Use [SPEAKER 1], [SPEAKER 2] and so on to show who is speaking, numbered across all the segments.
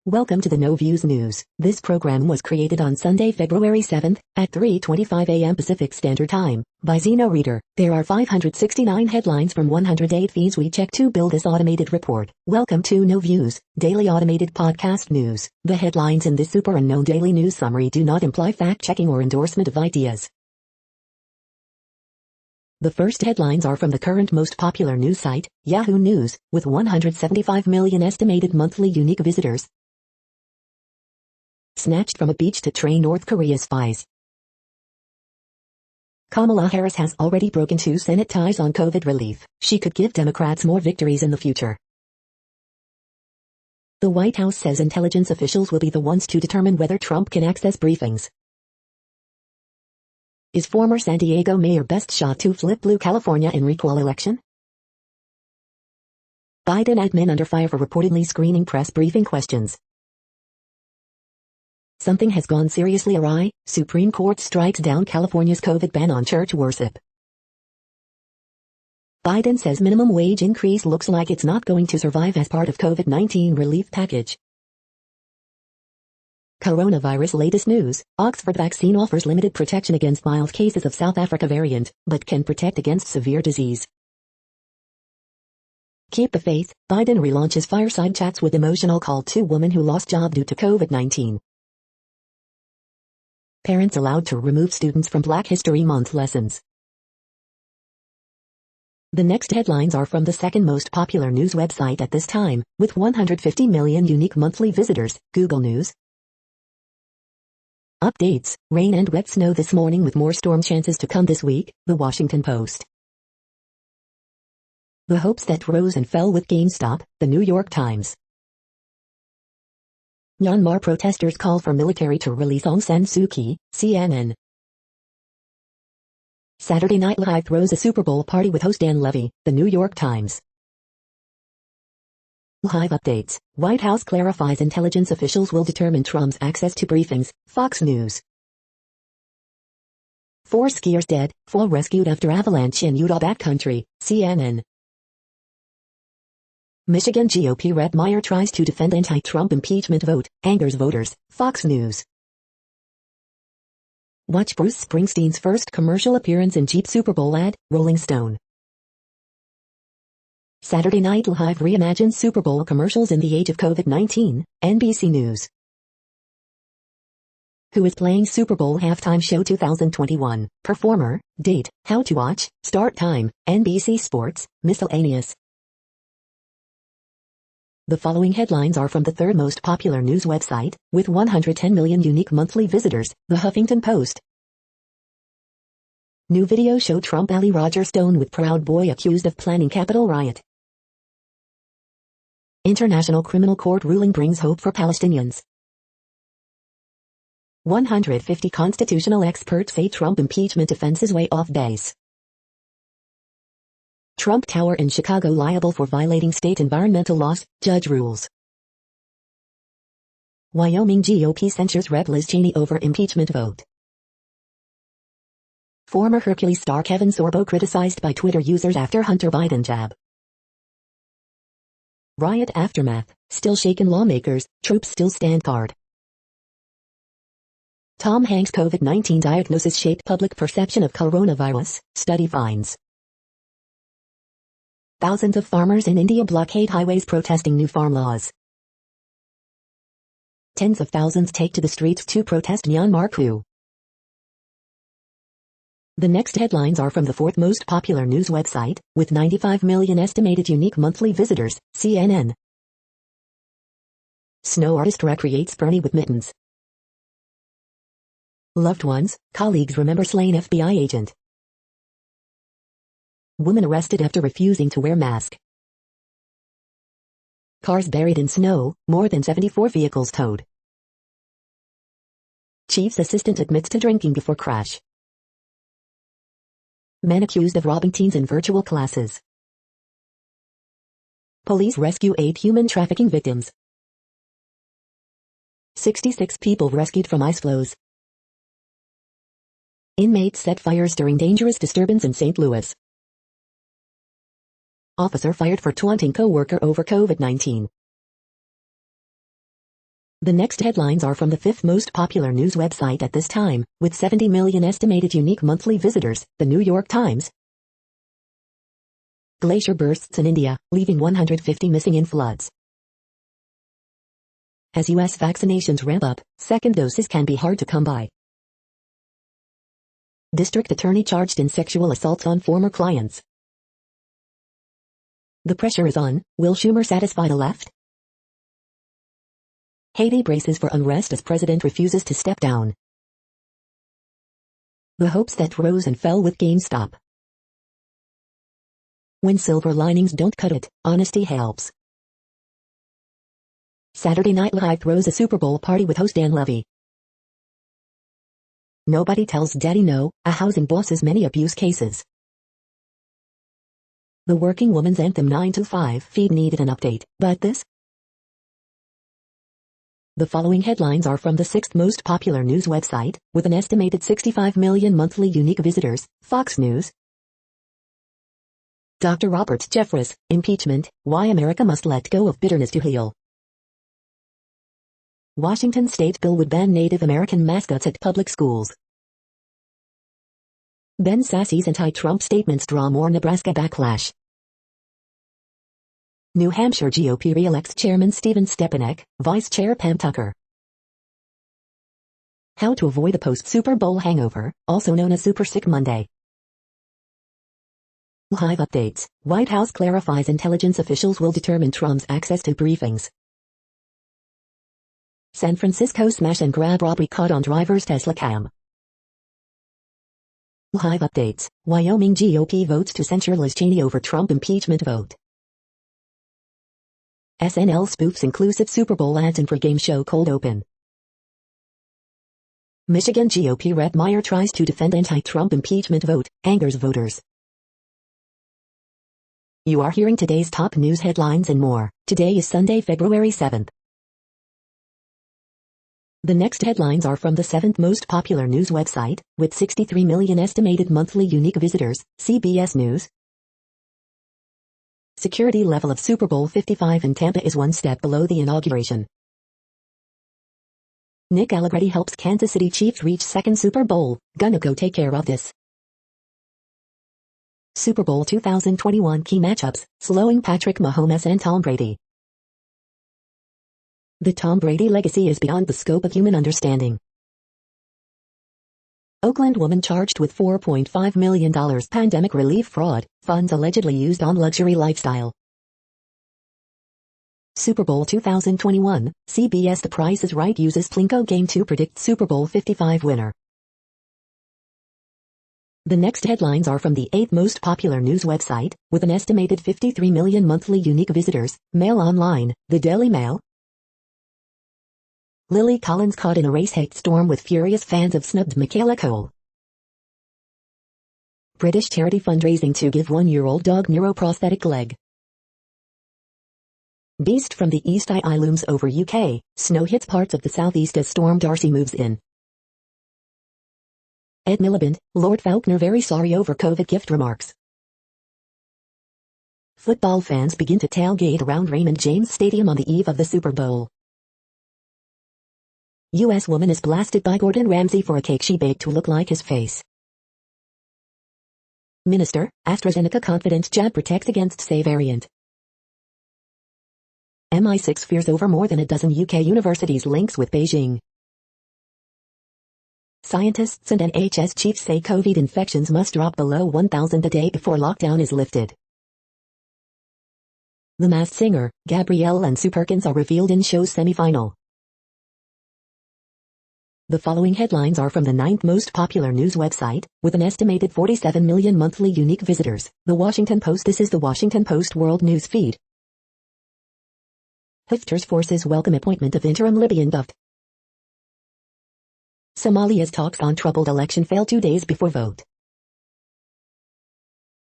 [SPEAKER 1] Welcome to the No Views News. This program was created on Sunday, February 7th, at 3:25 a.m. Pacific Standard Time, by Zeno Reader. There are 569 headlines from 108 feeds we check to build this automated report. Welcome to No Views, daily automated podcast news. The headlines in this super unknown daily news summary do not imply fact-checking or endorsement of ideas. The first headlines are from the current most popular news site, Yahoo News, with 175 million estimated monthly unique visitors. Snatched from a beach to train North Korea spies. Kamala Harris has already broken 2 Senate ties on COVID relief. She could give Democrats more victories in the future. The White House says intelligence officials will be the ones to determine whether Trump can access briefings. Is former San Diego mayor best shot to flip blue California in recall election? Biden admin under fire for reportedly screening press briefing questions. Something has gone seriously awry. Supreme Court strikes down California's COVID ban on church worship. Biden says minimum wage increase looks like it's not going to survive as part of COVID-19 relief package. Coronavirus latest news. Oxford vaccine offers limited protection against mild cases of South Africa variant, but can protect against severe disease. Keep the faith. Biden relaunches fireside chats with emotional call to woman who lost job due to COVID-19. Parents allowed to remove students from Black History Month lessons. The next headlines are from the second most popular news website at this time, with 150 million unique monthly visitors, Google News. Updates, rain and wet snow this morning with more storm chances to come this week, The Washington Post. The hopes that rose and fell with GameStop, The New York Times. Myanmar protesters call for military to release Aung San Suu Kyi, CNN. Saturday Night Live throws a Super Bowl party with host Dan Levy, The New York Times. Live updates, White House clarifies intelligence officials will determine Trump's access to briefings, Fox News. 4 skiers dead, 4 rescued after avalanche in Utah backcountry, CNN. Michigan GOP Rep Meyer tries to defend anti-Trump impeachment vote, angers voters, Fox News. Watch Bruce Springsteen's first commercial appearance in Jeep Super Bowl ad, Rolling Stone. Saturday Night Live reimagines Super Bowl commercials in the age of COVID-19, NBC News. Who is playing Super Bowl halftime show 2021, performer, date, how to watch, start time, NBC Sports, miscellaneous. The following headlines are from the third most popular news website, with 110 million unique monthly visitors, The Huffington Post. New video show Trump ally Roger Stone with Proud Boy accused of planning Capitol riot. International Criminal Court ruling brings hope for Palestinians. 150 constitutional experts say Trump impeachment defense is way off base. Trump Tower in Chicago liable for violating state environmental laws, judge rules. Wyoming GOP censures Rep Liz Cheney over impeachment vote. Former Hercules star Kevin Sorbo criticized by Twitter users after Hunter Biden jab. Riot aftermath, still shaken lawmakers, troops still stand guard. Tom Hanks' COVID-19 diagnosis shaped public perception of coronavirus, study finds. Thousands of farmers in India blockade highways protesting new farm laws. Tens of thousands take to the streets to protest Myanmar coup. The next headlines are from the fourth most popular news website, with 95 million estimated unique monthly visitors, CNN. Snow artist recreates Bernie with mittens. Loved ones, colleagues remember slain FBI agent. Woman arrested after refusing to wear mask. Cars buried in snow, more than 74 vehicles towed. Chief's assistant admits to drinking before crash. Men accused of robbing teens in virtual classes. Police rescue 8 human trafficking victims. 66 people rescued from ice floes. Inmates set fires during dangerous disturbance in St. Louis. Officer fired for taunting co-worker over COVID-19. The next headlines are from the fifth most popular news website at this time, with 70 million estimated unique monthly visitors, the New York Times. Glacier bursts in India, leaving 150 missing in floods. As U.S. vaccinations ramp up, second doses can be hard to come by. District attorney charged in sexual assaults on former clients. The pressure is on. Will Schumer satisfy the left? Haiti braces for unrest as president refuses to step down. The hopes that rose and fell with GameStop. When silver linings don't cut it, honesty helps. Saturday Night Live throws a Super Bowl party with host Dan Levy. Nobody tells Daddy no, a housing boss's many abuse cases. The working woman's anthem 9 to 5 feed needed an update, but this? The following headlines are from the sixth most popular news website, with an estimated 65 million monthly unique visitors, Fox News. Dr. Robert Jeffress, impeachment, why America must let go of bitterness to heal. Washington state bill would ban Native American mascots at public schools. Ben Sassy's anti-Trump statements draw more Nebraska backlash. New Hampshire GOP re-elects Chairman Stephen Stepanek, Vice Chair Pam Tucker. How to avoid the post-Super Bowl hangover, also known as Super Sick Monday. Live updates. White House clarifies intelligence officials will determine Trump's access to briefings. San Francisco smash and grab robbery caught on driver's Tesla cam. Live updates. Wyoming GOP votes to censure Liz Cheney over Trump impeachment vote. SNL spoofs inclusive Super Bowl ads in pre-game show cold open. Michigan GOP Rep Meyer tries to defend anti-Trump impeachment vote, angers voters. You are hearing today's top news headlines and more. Today is Sunday, February 7th. The next headlines are from the seventh most popular news website, with 63 million estimated monthly unique visitors, CBS News. Security level of Super Bowl 55 in Tampa is one step below the inauguration. Nick Allegretti helps Kansas City Chiefs reach second Super Bowl, gonna go take care of this. Super Bowl 2021 key matchups, slowing Patrick Mahomes and Tom Brady. The Tom Brady legacy is beyond the scope of human understanding. Oakland woman charged with $4.5 million pandemic relief fraud, funds allegedly used on luxury lifestyle. Super Bowl 2021, CBS The Price is Right uses Plinko game to predict Super Bowl 55 winner. The next headlines are from the eighth most popular news website, with an estimated 53 million monthly unique visitors, Mail Online, The Daily Mail. Lily Collins caught in a race hate storm with furious fans of snubbed Michaela Cole. British charity fundraising to give one-year-old dog neuroprosthetic leg. Beast from the East Eye looms over UK, snow hits parts of the southeast as Storm Darcy moves in. Ed Miliband, Lord Faulkner very sorry over COVID gift remarks. Football fans begin to tailgate around Raymond James Stadium on the eve of the Super Bowl. U.S. woman is blasted by Gordon Ramsay for a cake she baked to look like his face. Minister, AstraZeneca confident jab protects against say variant. MI6 fears over more than a dozen UK universities links with Beijing. Scientists and NHS chiefs say COVID infections must drop below 1,000 a day before lockdown is lifted. The Masked Singer, Gabrielle and Sue Perkins are revealed in show's semi-final. The following headlines are from the ninth most popular news website, with an estimated 47 million monthly unique visitors, The Washington Post. This is The Washington Post World News Feed. Haftar's forces welcome appointment of interim Libyan Duft. Somalia's talks on troubled election fail 2 days before vote.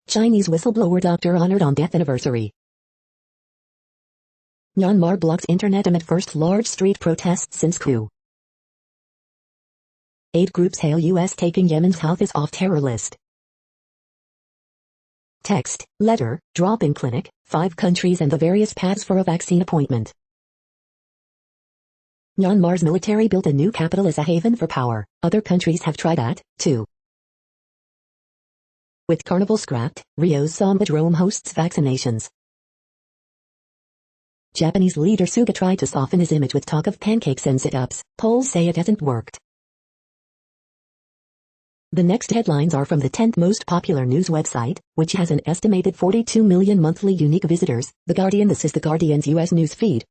[SPEAKER 1] Chinese whistleblower doctor honored on death anniversary. Myanmar blocks internet amid first large street protests since coup. Aid groups hail U.S. taking Yemen's Houthis off terror list. Text, letter, drop-in clinic, 5 countries and the various paths for a vaccine appointment. Myanmar's military built a new capital as a haven for power. Other countries have tried that, too. With carnival scrapped, Rio's Sambadrome hosts vaccinations. Japanese leader Suga tried to soften his image with talk of pancakes and sit-ups. Polls say it hasn't worked. The next headlines are from the 10th most popular news website, which has an estimated 42 million monthly unique visitors. The Guardian. This is The Guardian's US news feed.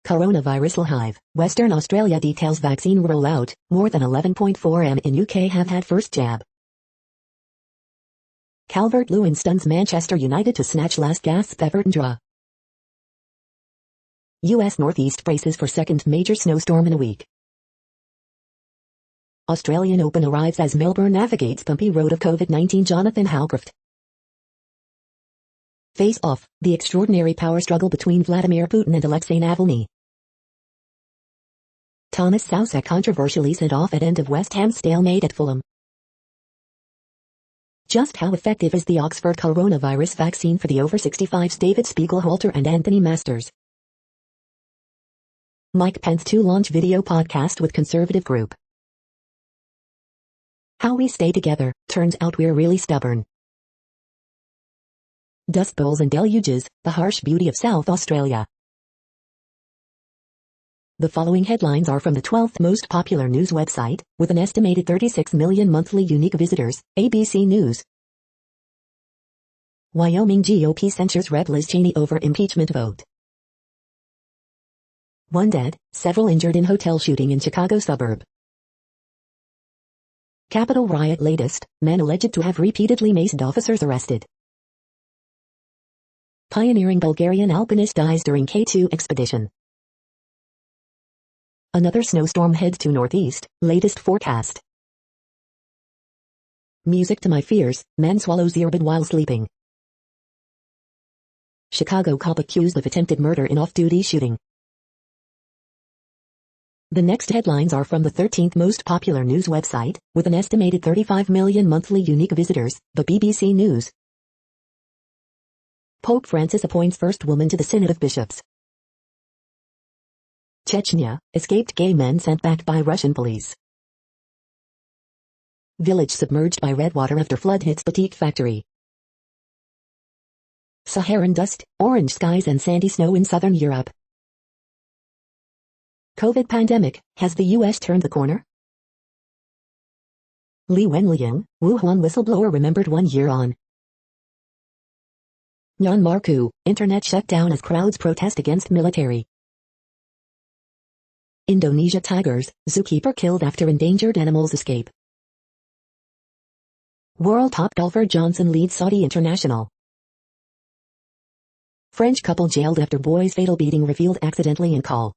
[SPEAKER 1] Coronavirus hive. Western Australia details vaccine rollout. More than 11.4 m in UK have had first jab. Calvert-Lewin stuns Manchester United to snatch last gasp Everton draw. US Northeast braces for second major snowstorm in a week. Australian Open arrives as Melbourne navigates bumpy road of COVID-19. Jonathan Halcroft. Face Off, the extraordinary power struggle between Vladimir Putin and Alexei Navalny. Thomas Soucek controversially sent off at end of West Ham's stalemate at Fulham. Just how effective is the Oxford coronavirus vaccine for the over 65s? David Spiegelhalter and Anthony Masters. Mike Pence to launch video podcast with conservative group. How we stay together, turns out we're really stubborn. Dust bowls and deluges, the harsh beauty of South Australia. The following headlines are from the 12th most popular news website, with an estimated 36 million monthly unique visitors. ABC News. Wyoming GOP censures Rep. Liz Cheney over impeachment vote. 1 dead, several injured in hotel shooting in Chicago suburb. Capitol riot latest, men alleged to have repeatedly maced officers arrested. Pioneering Bulgarian alpinist dies during K2 expedition. Another snowstorm heads to northeast, latest forecast. Music to my fears, man swallows earbud while sleeping. Chicago cop accused of attempted murder in off-duty shooting. The next headlines are from the 13th most popular news website, with an estimated 35 million monthly unique visitors. The BBC News. Pope Francis appoints first woman to the Synod of Bishops. Chechnya, escaped gay men sent back by Russian police. Village submerged by red water after flood hits batik factory. Saharan dust, orange skies and sandy snow in southern Europe. COVID pandemic, has the U.S. turned the corner? Li Wenliang, Wuhan whistleblower remembered 1 year on. Myanmar coup, internet shut down as crowds protest against military. Indonesia tigers, zookeeper killed after endangered animals escape. World top golfer Johnson leads Saudi International. French couple jailed after boy's fatal beating revealed accidentally in call.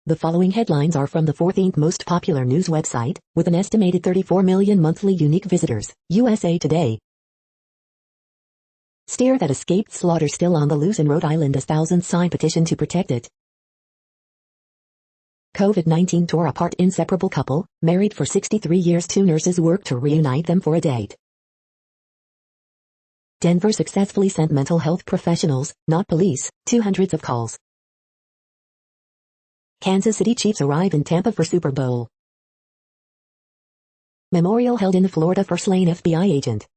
[SPEAKER 1] The following headlines are from the 14th most popular news website, with an estimated 34 million monthly unique visitors. USA Today. Steer that escaped slaughter still on the loose in Rhode Island as thousands sign petition to protect it. COVID-19 tore apart inseparable couple, married for 63 years. 2 nurses work to reunite them for a date. Denver successfully sent mental health professionals, not police, to hundreds of calls. Kansas City Chiefs arrive in Tampa for Super Bowl. Memorial held in Florida for slain FBI agent.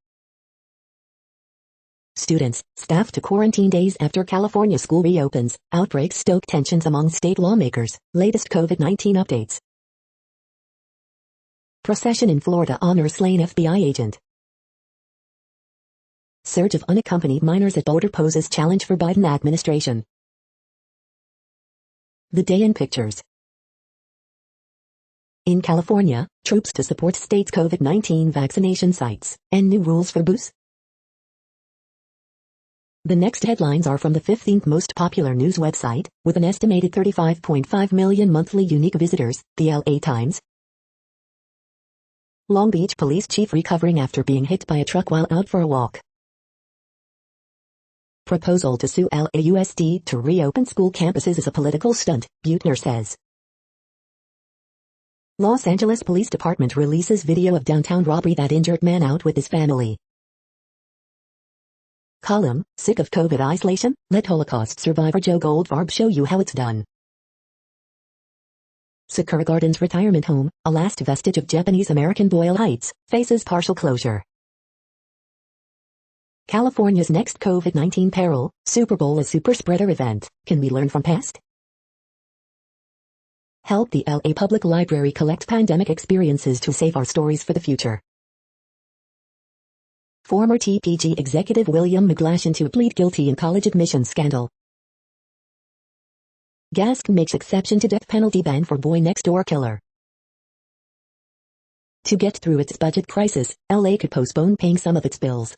[SPEAKER 1] Students, staff to quarantine days after California school reopens. Outbreaks stoke tensions among state lawmakers. Latest COVID-19 updates. Procession in Florida honors slain FBI agent. Surge of unaccompanied minors at border poses challenge for Biden administration. The day in pictures. In California, troops to support state's COVID-19 vaccination sites, and new rules for booths. The next headlines are from the 15th most popular news website, with an estimated 35.5 million monthly unique visitors. The LA Times. Long Beach police chief recovering after being hit by a truck while out for a walk. Proposal to sue LAUSD to reopen school campuses is a political stunt, Buettner says. Los Angeles Police Department releases video of downtown robbery that injured man out with his family. Column, sick of COVID isolation? Let Holocaust survivor Joe Goldfarb show you how it's done. Sakura Gardens Retirement Home, a last vestige of Japanese-American Boyle Heights, faces partial closure. California's next COVID-19 peril, Super Bowl a super spreader event. Can we learn from past? Help the LA Public Library collect pandemic experiences to save our stories for the future. Former TPG executive William McGlashan to plead guilty in college admissions scandal. Gask makes exception to death penalty ban for boy next door killer. To get through its budget crisis, LA could postpone paying some of its bills.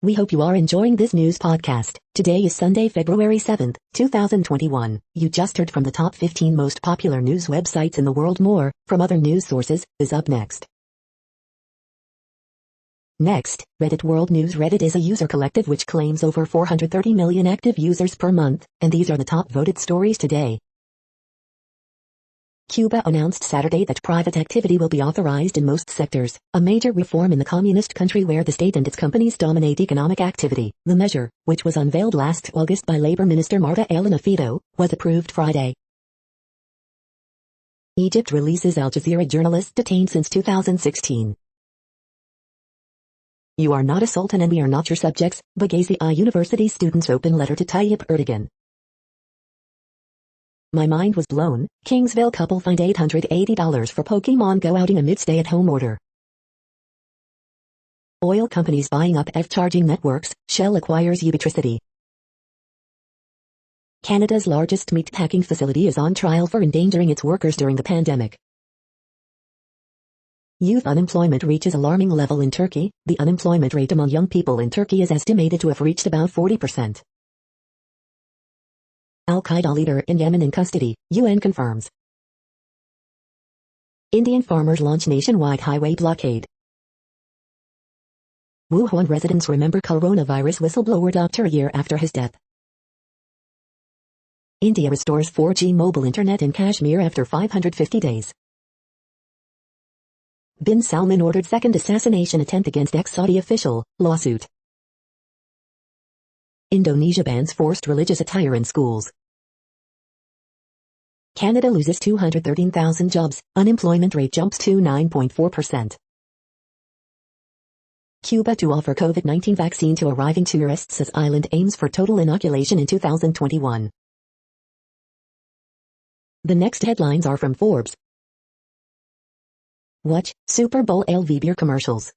[SPEAKER 1] We hope you are enjoying this news podcast. Today is Sunday, February 7th, 2021. You just heard from the top 15 most popular news websites in the world. More from other news sources is up next. Next, Reddit World News. Reddit is a user collective which claims over 430 million active users per month, and these are the top voted stories today. Cuba announced Saturday that private activity will be authorized in most sectors, a major reform in the communist country where the state and its companies dominate economic activity. The measure, which was unveiled last August by Labor Minister Marta Elena Fido, was approved Friday. Egypt releases Al Jazeera journalist detained since 2016. You are not a sultan and we are not your subjects, Bagazi University students' open letter to Tayyip Erdogan. My mind was blown. Kingsville couple fined $880 for Pokemon Go outing amid stay-at-home order. Oil companies buying up EV charging networks. Shell acquires Ubitricity. Canada's largest meat packing facility is on trial for endangering its workers during the pandemic. Youth unemployment reaches alarming level in Turkey. The unemployment rate among young people in Turkey is estimated to have reached about 40%. Al-Qaeda leader in Yemen in custody, UN confirms. Indian farmers launch nationwide highway blockade. Wuhan residents remember coronavirus whistleblower doctor a year after his death. India restores 4G mobile internet in Kashmir after 550 days. Bin Salman ordered second assassination attempt against ex-Saudi official, lawsuit. Indonesia bans forced religious attire in schools. Canada loses 213,000 jobs, unemployment rate jumps to 9.4%. Cuba to offer COVID-19 vaccine to arriving tourists as island aims for total inoculation in 2021. The next headlines are from Forbes. Watch, Super Bowl LV beer commercials.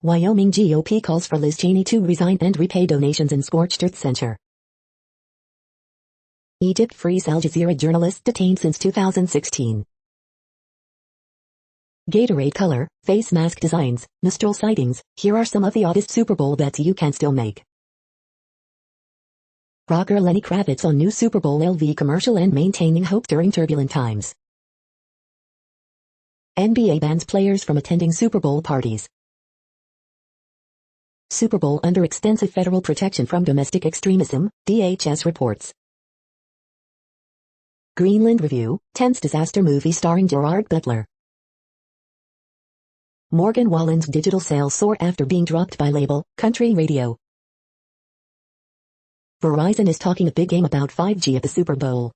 [SPEAKER 1] Wyoming GOP calls for Liz Cheney to resign and repay donations in scorched earth censure. Egypt frees Al Jazeera journalist detained since 2016. Gatorade color, face mask designs, Mistral sightings. Here are some of the oddest Super Bowl bets you can still make. Rocker Lenny Kravitz on new Super Bowl LV commercial and maintaining hope during turbulent times. NBA bans players from attending Super Bowl parties. Super Bowl under extensive federal protection from domestic extremism, DHS reports. Greenland Review, tense disaster movie starring Gerard Butler. Morgan Wallen's digital sales soar after being dropped by label, Country Radio. Verizon is talking a big game about 5G at the Super Bowl.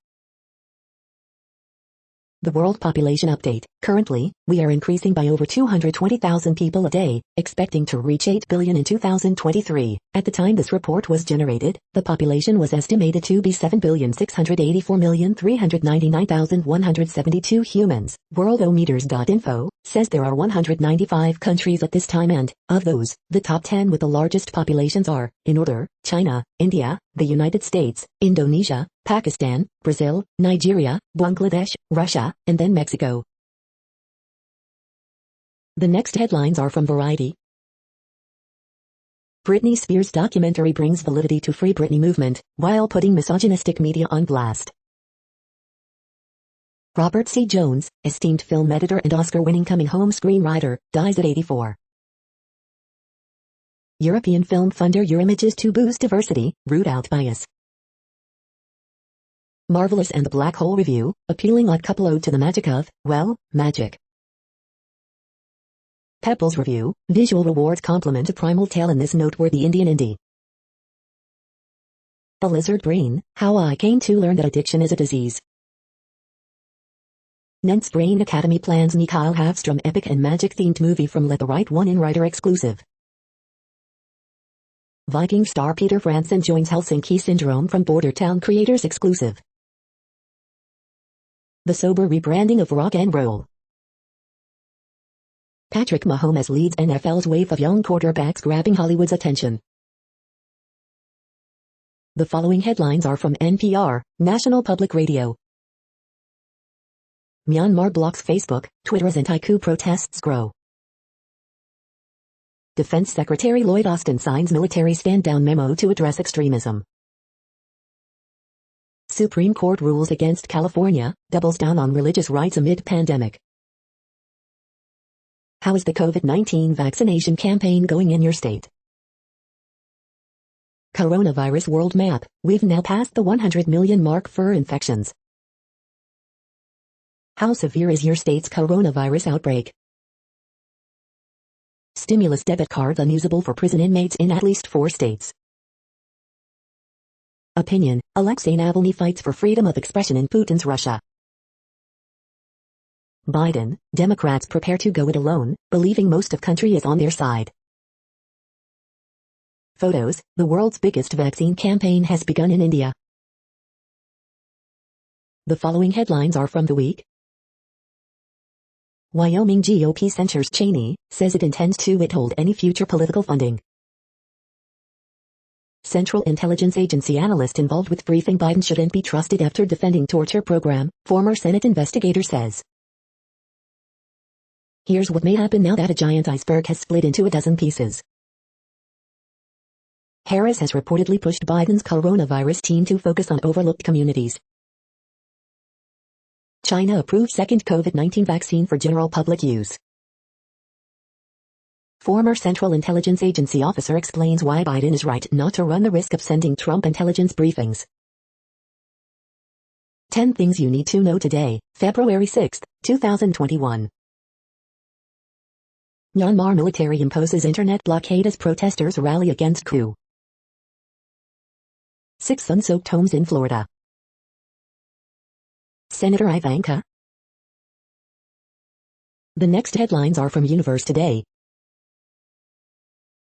[SPEAKER 1] The World Population Update. Currently, we are increasing by over 220,000 people a day, expecting to reach 8 billion in 2023. At the time this report was generated, the population was estimated to be 7,684,399,172 humans. Worldometers.info says there are 195 countries at this time and, of those, the top 10 with the largest populations are, in order, China, India, the United States, Indonesia, Pakistan, Brazil, Nigeria, Bangladesh, Russia, and then Mexico. The next headlines are from Variety. Britney Spears documentary brings validity to Free Britney movement, while putting misogynistic media on blast. Robert C. Jones, esteemed film editor and Oscar-winning coming home screenwriter, dies at 84. European film funder Eurimages to boost diversity, root out bias. Marvelous and the Black Hole Review, appealing odd couple ode to the magic of, well, magic. Pepple's Review, Visual Rewards complement a primal tale in this noteworthy Indian indie. The Lizard Brain, How I Came to Learn That Addiction is a Disease. Nent's Brain Academy plans Mikhail Havstrom epic and magic-themed movie from Let the Right One In writer exclusive. Viking star Peter Franson joins Helsinki Syndrome from Border Town creators exclusive. The sober rebranding of rock and roll. Patrick Mahomes leads NFL's wave of young quarterbacks grabbing Hollywood's attention. The following headlines are from NPR, National Public Radio. Myanmar blocks Facebook, Twitter as anti-coup protests grow. Defense Secretary Lloyd Austin signs military stand-down memo to address extremism. Supreme Court rules against California, doubles down on religious rights amid pandemic. How is the COVID-19 vaccination campaign going in your state? Coronavirus world map, we've now passed the 100 million mark for infections. How severe is your state's coronavirus outbreak? Stimulus debit cards unusable for prison inmates in at least 4 states. Opinion, Alexei Navalny fights for freedom of expression in Putin's Russia. Biden, Democrats prepare to go it alone, believing most of country is on their side. Photos, the world's biggest vaccine campaign has begun in India. The following headlines are from The Week. Wyoming GOP censures Cheney, says it intends to withhold any future political funding. Central Intelligence Agency analyst involved with briefing Biden shouldn't be trusted after defending torture program, former Senate investigator says. Here's what may happen now that a giant iceberg has split into a dozen pieces. Harris has reportedly pushed Biden's coronavirus team to focus on overlooked communities. China approves second COVID-19 vaccine for general public use. Former Central Intelligence Agency officer explains why Biden is right not to run the risk of sending Trump intelligence briefings. 10 things you need to know today, February 6, 2021. Myanmar military imposes internet blockade as protesters rally against coup. 6 sun-soaked homes in Florida. Senator Ivanka. The next headlines are from Universe Today.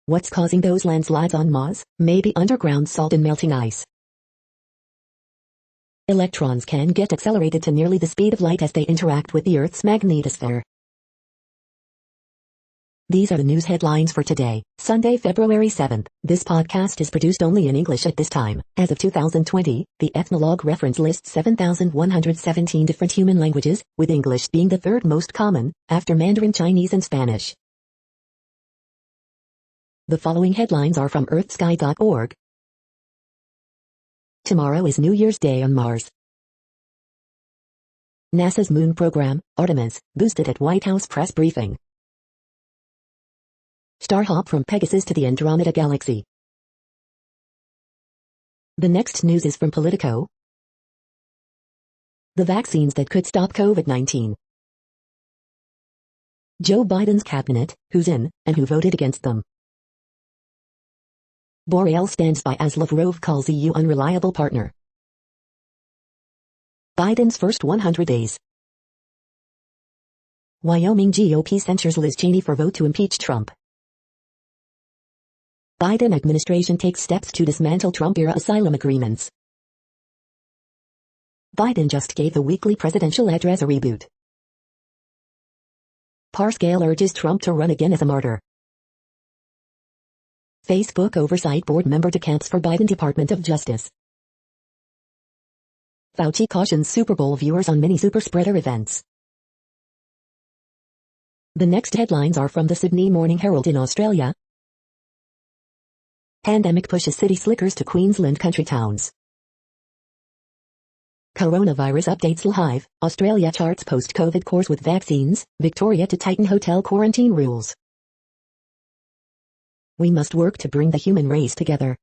[SPEAKER 1] What's causing those landslides on Mars? Maybe underground salt and melting ice. Electrons can get accelerated to nearly the speed of light as they interact with the Earth's magnetosphere. These are the news headlines for today, Sunday, February 7th. This podcast is produced only in English at this time. As of 2020, the Ethnologue reference lists 7,117 different human languages, with English being the third most common, after Mandarin Chinese and Spanish. The following headlines are from earthsky.org. Tomorrow is New Year's Day on Mars. NASA's moon program, Artemis, boosted at White House press briefing. Star hop from Pegasus to the Andromeda Galaxy. The next news is from Politico. The vaccines that could stop COVID-19. Joe Biden's cabinet, who's in, and who voted against them. Borrell stands by as Lavrov calls EU unreliable partner. Biden's first 100 days. Wyoming GOP censures Liz Cheney for vote to impeach Trump. Biden administration takes steps to dismantle Trump-era asylum agreements. Biden just gave the weekly presidential address a reboot. Parscale urges Trump to run again as a martyr. Facebook Oversight Board member decamps for Biden Department of Justice. Fauci cautions Super Bowl viewers on many superspreader events. The next headlines are from the Sydney Morning Herald in Australia. Pandemic pushes city slickers to Queensland country towns. Coronavirus updates live, Australia charts post-COVID course with vaccines, Victoria to tighten hotel quarantine rules. We must work to bring the human race together.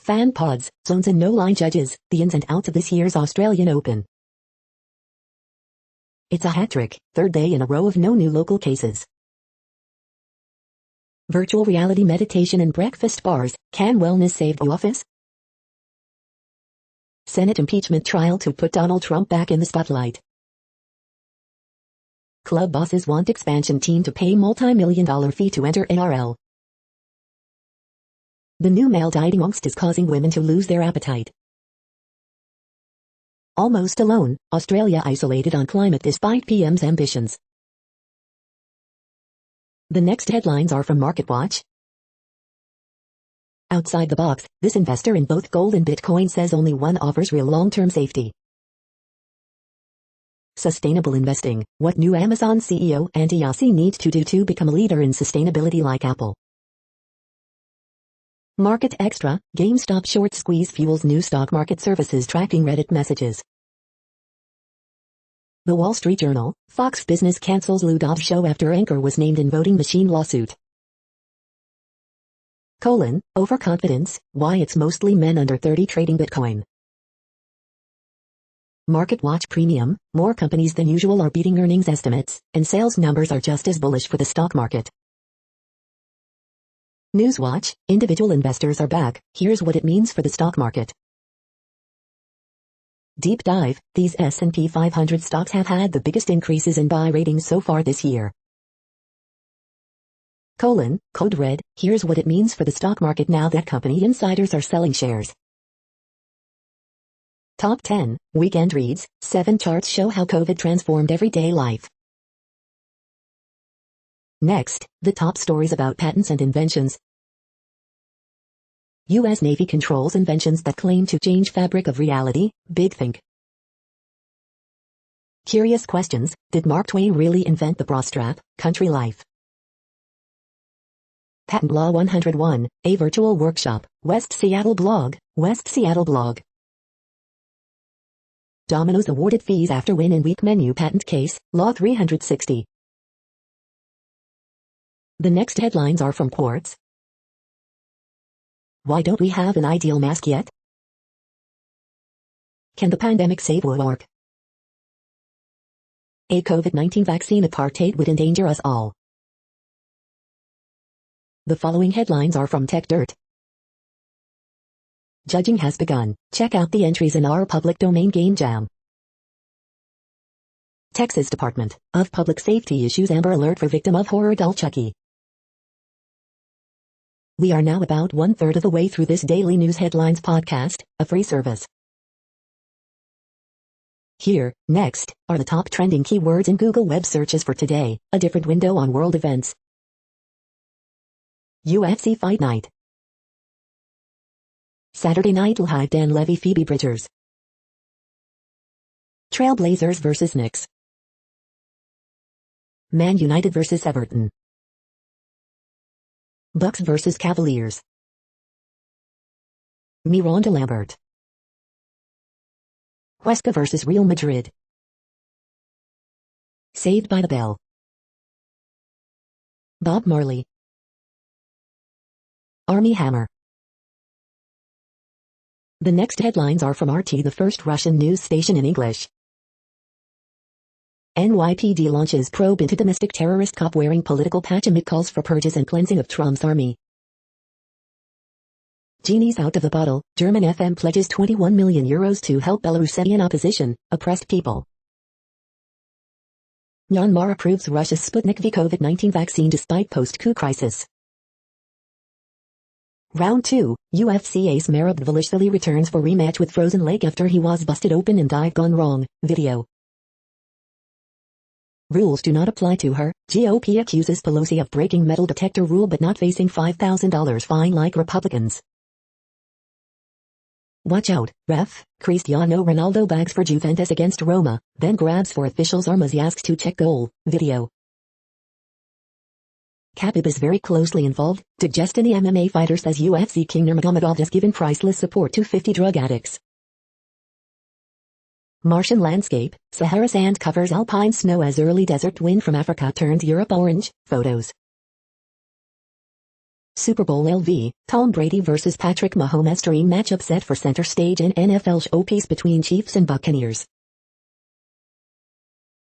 [SPEAKER 1] Fan pods, zones and no-line judges, the ins and outs of this year's Australian Open. It's a hat trick, third day in a row of no new local cases. Virtual reality meditation and breakfast bars, can wellness save the office? Senate impeachment trial to put Donald Trump back in the spotlight. Club bosses want expansion team to pay multi-million-dollar fee to enter NRL. The new male dieting angst is causing women to lose their appetite. Almost alone, Australia isolated on climate despite PM's ambitions. The next headlines are from MarketWatch. Outside the box, this investor in both gold and Bitcoin says only one offers real long-term safety. Sustainable investing, what new Amazon CEO Andy Jassy needs to do to become a leader in sustainability like Apple. Market Extra, GameStop short squeeze fuels new stock market services tracking Reddit messages. The Wall Street Journal, Fox Business cancels Lou Dobbs show after anchor was named in voting machine lawsuit. Overconfidence, why it's mostly men under 30 trading Bitcoin. MarketWatch Premium, more companies than usual are beating earnings estimates, and sales numbers are just as bullish for the stock market. Newswatch, individual investors are back, here's what it means for the stock market. Deep dive, these S&P 500 stocks have had the biggest increases in buy ratings so far this year. Code red, here's what it means for the stock market now that company insiders are selling shares. Top 10, weekend reads, 7 charts show how COVID transformed everyday life. Next, the top stories about patents and inventions. U.S. Navy controls inventions that claim to change fabric of reality, big think. Curious questions, did Mark Twain really invent the bra strap, country life? Patent Law 101, a virtual workshop, West Seattle blog. Domino's awarded fees after win in weak menu patent case, Law 360. The next headlines are from Quartz. Why don't we have an ideal mask yet? Can the pandemic save work? A COVID-19 vaccine apartheid would endanger us all. The following headlines are from Tech Dirt. Judging has begun. Check out the entries in our public domain game jam. Texas Department of Public Safety issues Amber Alert for victim of horror doll Chucky. We are now about 1/3 of the way through this daily news headlines podcast, a free service. Here, next, are the top trending keywords in Google web searches for today, a different window on world events. UFC Fight Night. Saturday Night Live Dan Levy Phoebe Bridgers. Trailblazers vs Knicks. Man United vs Everton. Bucks vs Cavaliers. Miranda Lambert. Huesca vs Real Madrid. Saved by the Bell. Bob Marley. Army Hammer. The next headlines are from RT, the first Russian news station in English. NYPD launches probe into domestic terrorist cop wearing political patch amid calls for purges and cleansing of Trump's army. Genie's out of the bottle, German FM pledges 21 million euros to help Belarusian opposition, oppressed people. Myanmar approves Russia's Sputnik V COVID-19 vaccine despite post-coup crisis. Round 2, UFC ace Merab Dvalishvili returns for rematch with Frozen Lake after he was busted open and dive gone wrong, video. Rules do not apply to her, GOP accuses Pelosi of breaking metal detector rule but not facing $5,000 fine like Republicans. Watch out, ref, Cristiano Ronaldo bags for Juventus against Roma, then grabs for officials' arm as he asks to check goal, video. Khabib is very closely involved, Dagestani MMA fighter says UFC king Nurmagomedov has given priceless support to 50 drug addicts. Martian landscape, Sahara sand covers alpine snow as early desert wind from Africa turns Europe orange, photos. Super Bowl LV, Tom Brady vs Patrick Mahomes dream matchup set for center stage in NFL showpiece between Chiefs and Buccaneers.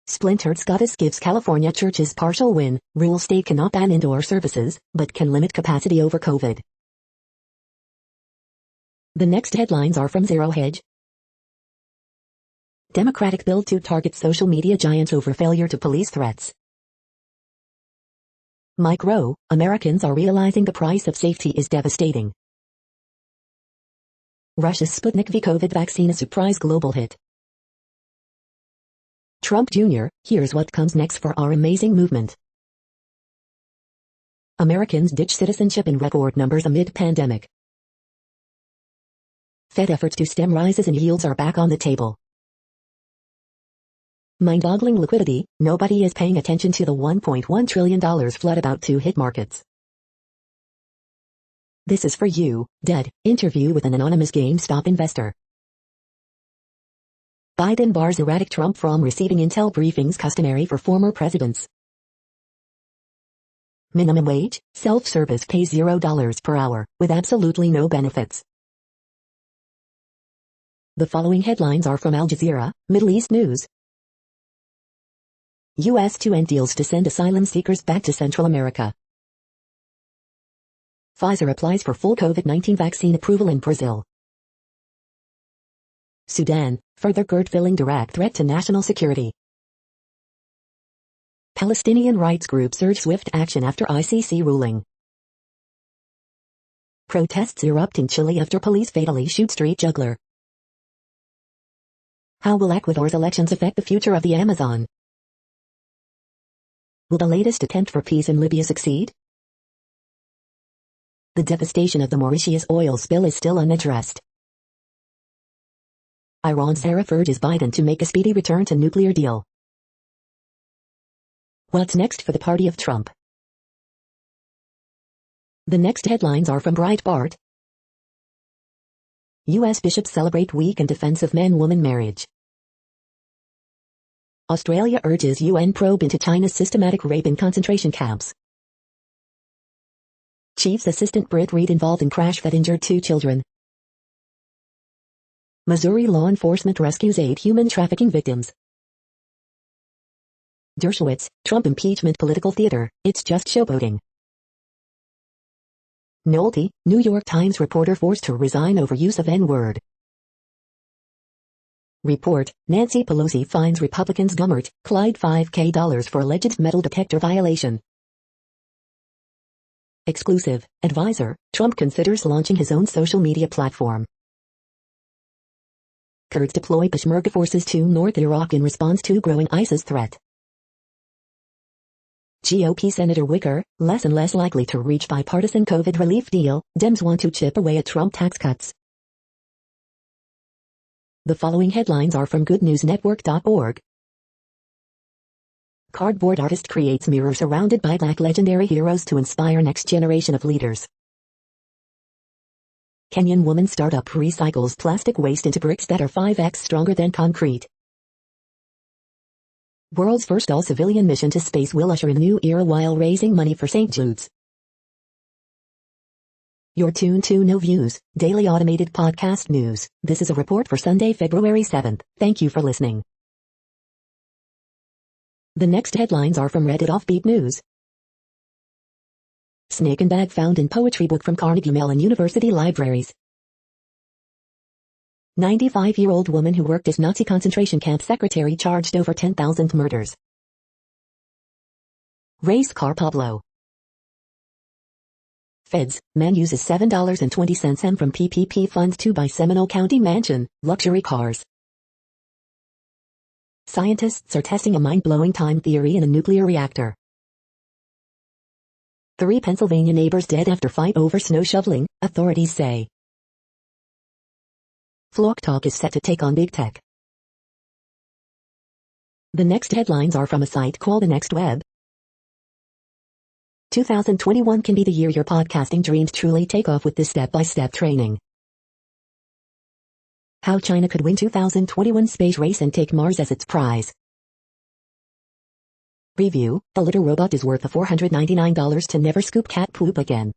[SPEAKER 1] Splintered SCOTUS gives California churches partial win. Rule state cannot ban indoor services, but can limit capacity over COVID. The next headlines are from Zero Hedge. Democratic bill to target social media giants over failure to police threats. Mike Rowe, Americans are realizing the price of safety is devastating. Russia's Sputnik V COVID vaccine a surprise global hit. Trump Jr., here's what comes next for our amazing movement. Americans ditch citizenship in record numbers amid pandemic. Fed efforts to stem rises in yields are back on the table. Mind-boggling liquidity, nobody is paying attention to the $1.1 trillion flood about to hit markets. This is for you, Dead, interview with an anonymous GameStop investor. Biden bars erratic Trump from receiving intel briefings customary for former presidents. Minimum wage, self-service pays $0 per hour, with absolutely no benefits. The following headlines are from Al Jazeera, Middle East News. U.S. to end deals to send asylum seekers back to Central America. Pfizer applies for full COVID-19 vaccine approval in Brazil. Sudan, further GERD-filling direct threat to national security. Palestinian rights groups urge swift action after ICC ruling. Protests erupt in Chile after police fatally shoot street juggler. How will Ecuador's elections affect the future of the Amazon? Will the latest attempt for peace in Libya succeed? The devastation of the Mauritius oil spill is still unaddressed. Iran's Zarif urges Biden to make a speedy return to nuclear deal. What's next for the party of Trump? The next headlines are from Breitbart. U.S. bishops celebrate week in defense of man-woman marriage. Australia urges UN probe into China's systematic rape in concentration camps. Chief's assistant Britt Reid involved in crash that injured 2 children. Missouri law enforcement rescues 8 human trafficking victims. Dershowitz, Trump impeachment political theater, it's just showboating. Nolte, New York Times reporter forced to resign over use of N-word. Report, Nancy Pelosi fines Republicans Gummert, Clyde $5,000 for alleged metal detector violation. Exclusive, advisor, Trump considers launching his own social media platform. Kurds deploy Peshmerga forces to North Iraq in response to growing ISIS threat. GOP Senator Wicker, less and less likely to reach bipartisan COVID relief deal, Dems want to chip away at Trump tax cuts. The following headlines are from goodnewsnetwork.org. Cardboard artist creates mirror surrounded by Black legendary heroes to inspire next generation of leaders. Kenyan woman startup recycles plastic waste into bricks that are 5x stronger than concrete. World's first all-civilian mission to space will usher in a new era while raising money for St. Jude's. You're tuned to No Views, daily automated podcast news. This is a report for Sunday, February 7th. Thank you for listening. The next headlines are from Reddit Offbeat News. Snake and bag found in poetry book from Carnegie Mellon University libraries. 95-year-old woman who worked as Nazi concentration camp secretary charged over 10,000 murders. Race car Pablo. Feds, man uses $7.20 M from PPP funds to buy Seminole County mansion, luxury cars. Scientists are testing a mind-blowing time theory in a nuclear reactor. 3 Pennsylvania neighbors dead after fight over snow shoveling, authorities say. Flock Talk is set to take on big tech. The next headlines are from a site called The Next Web. 2021 can be the year your podcasting dreams truly take off with this step-by-step training. How China could win 2021 space race and take Mars as its prize. Review, the litter robot is worth $499 to never scoop cat poop again.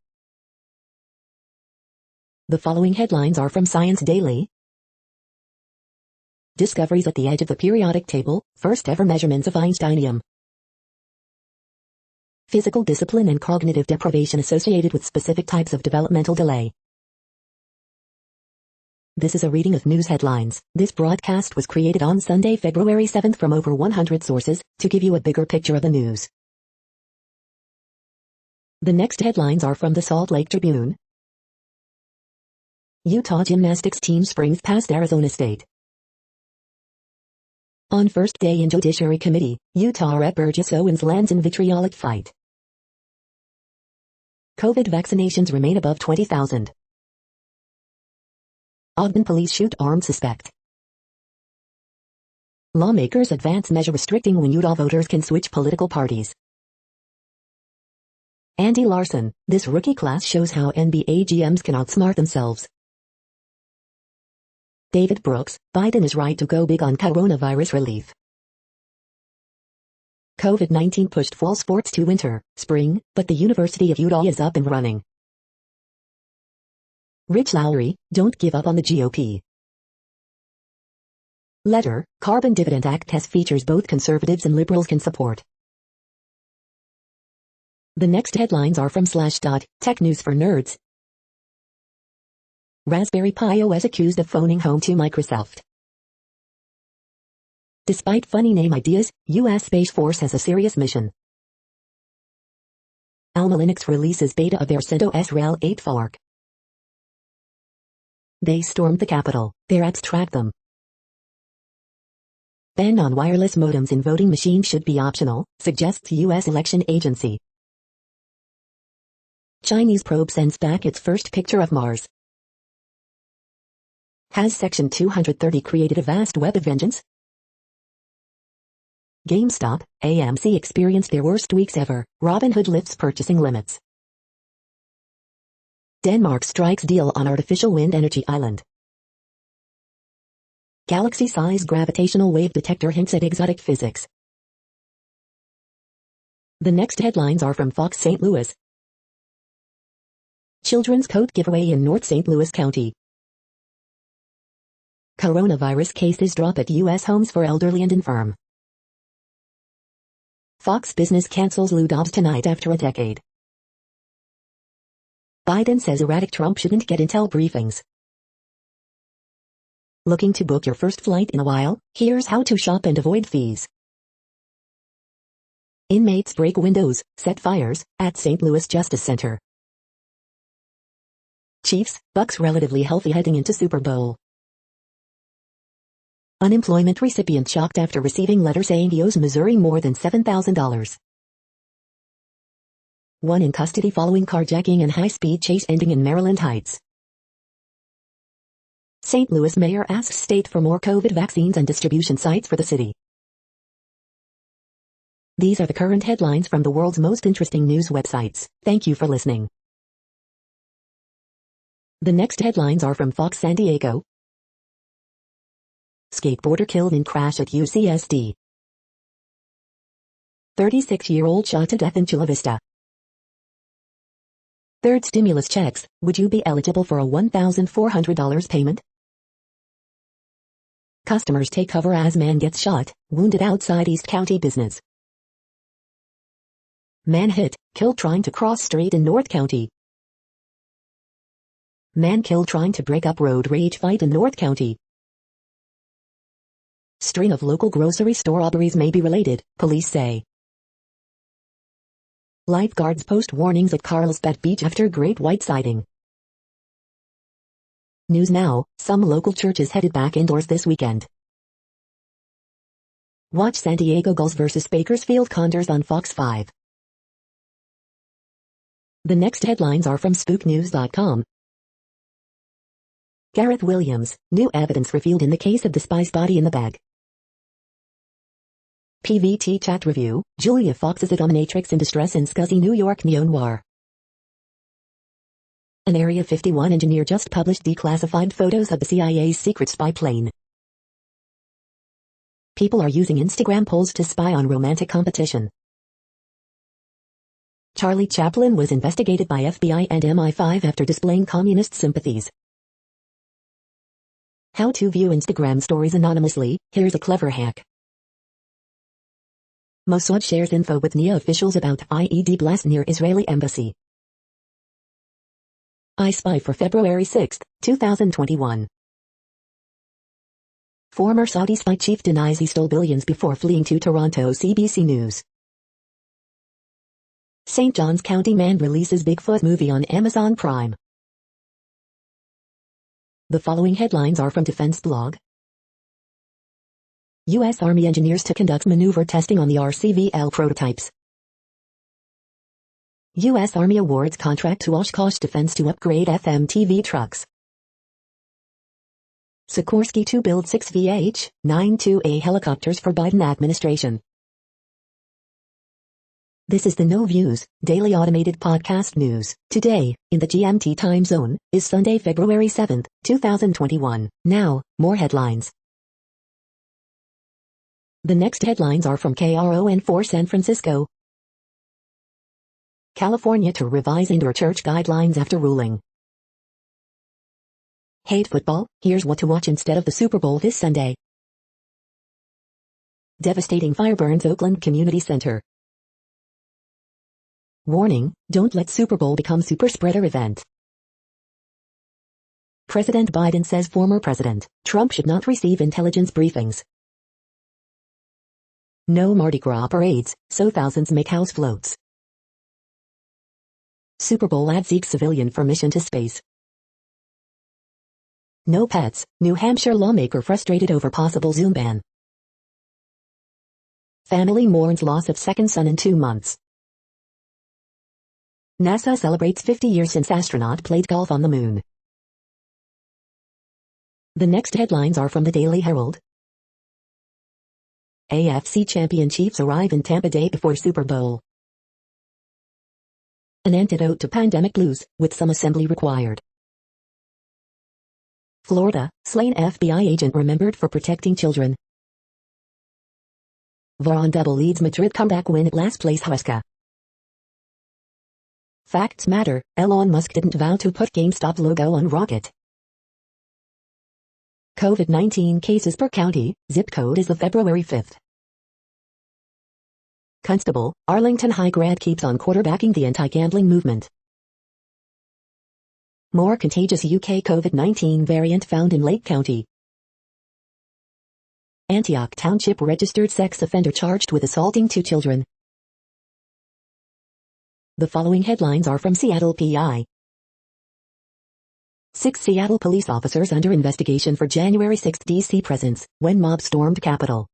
[SPEAKER 1] The following headlines are from Science Daily. discoveries at the edge of the periodic table, first ever measurements of Einsteinium. Physical discipline and cognitive deprivation associated with specific types of developmental delay. This is a reading of news headlines. This broadcast was created on Sunday, February 7th from over 100 sources, to give you a bigger picture of the news. The next headlines are from the Salt Lake Tribune. Utah gymnastics team springs past Arizona State. On first day in Judiciary Committee, Utah Rep. Burgess Owens lands in vitriolic fight. COVID vaccinations remain above 20,000. Ogden police shoot armed suspect. Lawmakers advance measure restricting when Utah voters can switch political parties. Andy Larson, this rookie class shows how NBA GMs can outsmart themselves. David Brooks, Biden is right to go big on coronavirus relief. COVID-19 pushed fall sports to winter, spring, but the University of Utah is up and running. Rich Lowry, don't give up on the GOP. Letter, Carbon Dividend Act test features both conservatives and liberals can support. The next headlines are from Slashdot, Tech News for Nerds. Raspberry Pi OS accused of phoning home to Microsoft. Despite funny name ideas, U.S. Space Force has a serious mission. Alma Linux releases beta of their CentOS Rel 8 fork. They stormed the Capitol, their apps track them. Ban on wireless modems in voting machines should be optional, suggests U.S. election agency. Chinese probe sends back its first picture of Mars. Has Section 230 created a vast web of vengeance? GameStop, AMC experienced their worst weeks ever. Robinhood lifts purchasing limits. Denmark strikes deal on artificial wind energy island. Galaxy-sized gravitational wave detector hints at exotic physics. The next headlines are from Fox St. Louis. Children's coat giveaway in North St. Louis County. Coronavirus cases drop at U.S. homes for elderly and infirm. Fox Business cancels Lou Dobbs tonight after a decade. Biden says erratic Trump shouldn't get intel briefings. Looking to book your first flight in a while? Here's how to shop and avoid fees. Inmates break windows, set fires, at St. Louis Justice Center. Chiefs, Bucks relatively healthy heading into Super Bowl. Unemployment recipient shocked after receiving letter saying he owes Missouri more than $7,000. One in custody following carjacking and high-speed chase ending in Maryland Heights. St. Louis mayor asks state for more COVID vaccines and distribution sites for the city. These are the current headlines from the world's most interesting news websites. Thank you for listening. The next headlines are from Fox San Diego. Skateboarder killed in crash at UCSD. 36-year-old shot to death in Chula Vista. Third stimulus checks, would you be eligible for a $1,400 payment? Customers take cover as man gets shot, wounded outside East County business. Man hit, killed trying to cross street in North County. Man killed trying to break up road rage fight in North County. String of local grocery store robberies may be related, police say. Lifeguards post warnings at Carlsbad Beach after great white sighting. News now, some local churches headed back indoors this weekend. Watch San Diego Gulls vs Bakersfield Condors on Fox 5. The next headlines are from SpookNews.com. Gareth Williams, new evidence revealed in the case of the spy's body in the bag. PVT chat review, Julia Fox is a dominatrix in distress in scuzzy New York neo-noir. An Area 51 engineer just published declassified photos of the CIA's secret spy plane. People are using Instagram polls to spy on romantic competition. Charlie Chaplin was investigated by FBI and MI5 after displaying communist sympathies. How to view Instagram stories anonymously. Here's a clever hack. Mossad shares info with NIA officials about IED blast near Israeli embassy. I spy for February 6, 2021. Former Saudi spy chief denies he stole billions before fleeing to Toronto. CBC News. St. Johns County man releases Bigfoot movie on Amazon Prime. The following headlines are from Defense Blog. U.S. Army engineers to conduct maneuver testing on the RCVL prototypes. U.S. Army awards contract to Oshkosh Defense to upgrade FMTV trucks. Sikorsky to build 6 VH-92A helicopters for Biden administration. This is the No Views, daily automated podcast news. Today, in the GMT time zone, is Sunday, February 7, 2021. Now, more headlines. The next headlines are from KRON4 San Francisco. California to revise indoor church guidelines after ruling. Hate football? Here's what to watch instead of the Super Bowl this Sunday. Devastating fire burns Oakland Community Center. Warning, don't let Super Bowl become super spreader event. President Biden says former President Trump should not receive intelligence briefings. No Mardi Gras parades, so thousands make house floats. Super Bowl ad seeks civilian for mission to space. No pets, New Hampshire lawmaker frustrated over possible Zoom ban. Family mourns loss of second son in 2 months. NASA celebrates 50 years since astronaut played golf on the moon. The next headlines are from the Daily Herald. AFC champion Chiefs arrive in Tampa day before Super Bowl. An antidote to pandemic blues, with some assembly required. Florida, slain FBI agent remembered for protecting children. Varon double leads Madrid comeback win at last place Huesca. Facts matter, Elon Musk didn't vow to put GameStop logo on rocket. COVID-19 cases per county, zip code is the February 5th. Constable, Arlington High grad keeps on quarterbacking the anti-gambling movement. More contagious UK COVID-19 variant found in Lake County. Antioch Township registered sex offender charged with assaulting 2 children. The following headlines are from Seattle PI. 6 Seattle police officers under investigation for January 6 DC presence, when mob stormed Capitol.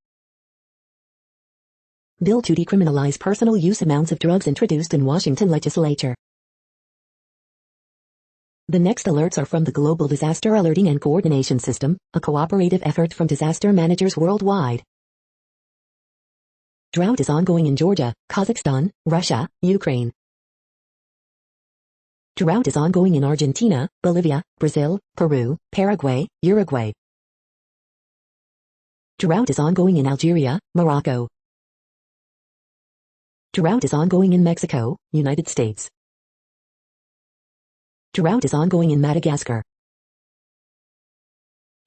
[SPEAKER 1] Bill to decriminalize personal use amounts of drugs introduced in Washington legislature. The next alerts are from the Global Disaster Alerting and Coordination System, a cooperative effort from disaster managers worldwide. Drought is ongoing in Georgia, Kazakhstan, Russia, Ukraine. Drought is ongoing in Argentina, Bolivia, Brazil, Peru, Paraguay, Uruguay. Drought is ongoing in Algeria, Morocco. Drought is ongoing in Mexico, United States. Drought is ongoing in Madagascar.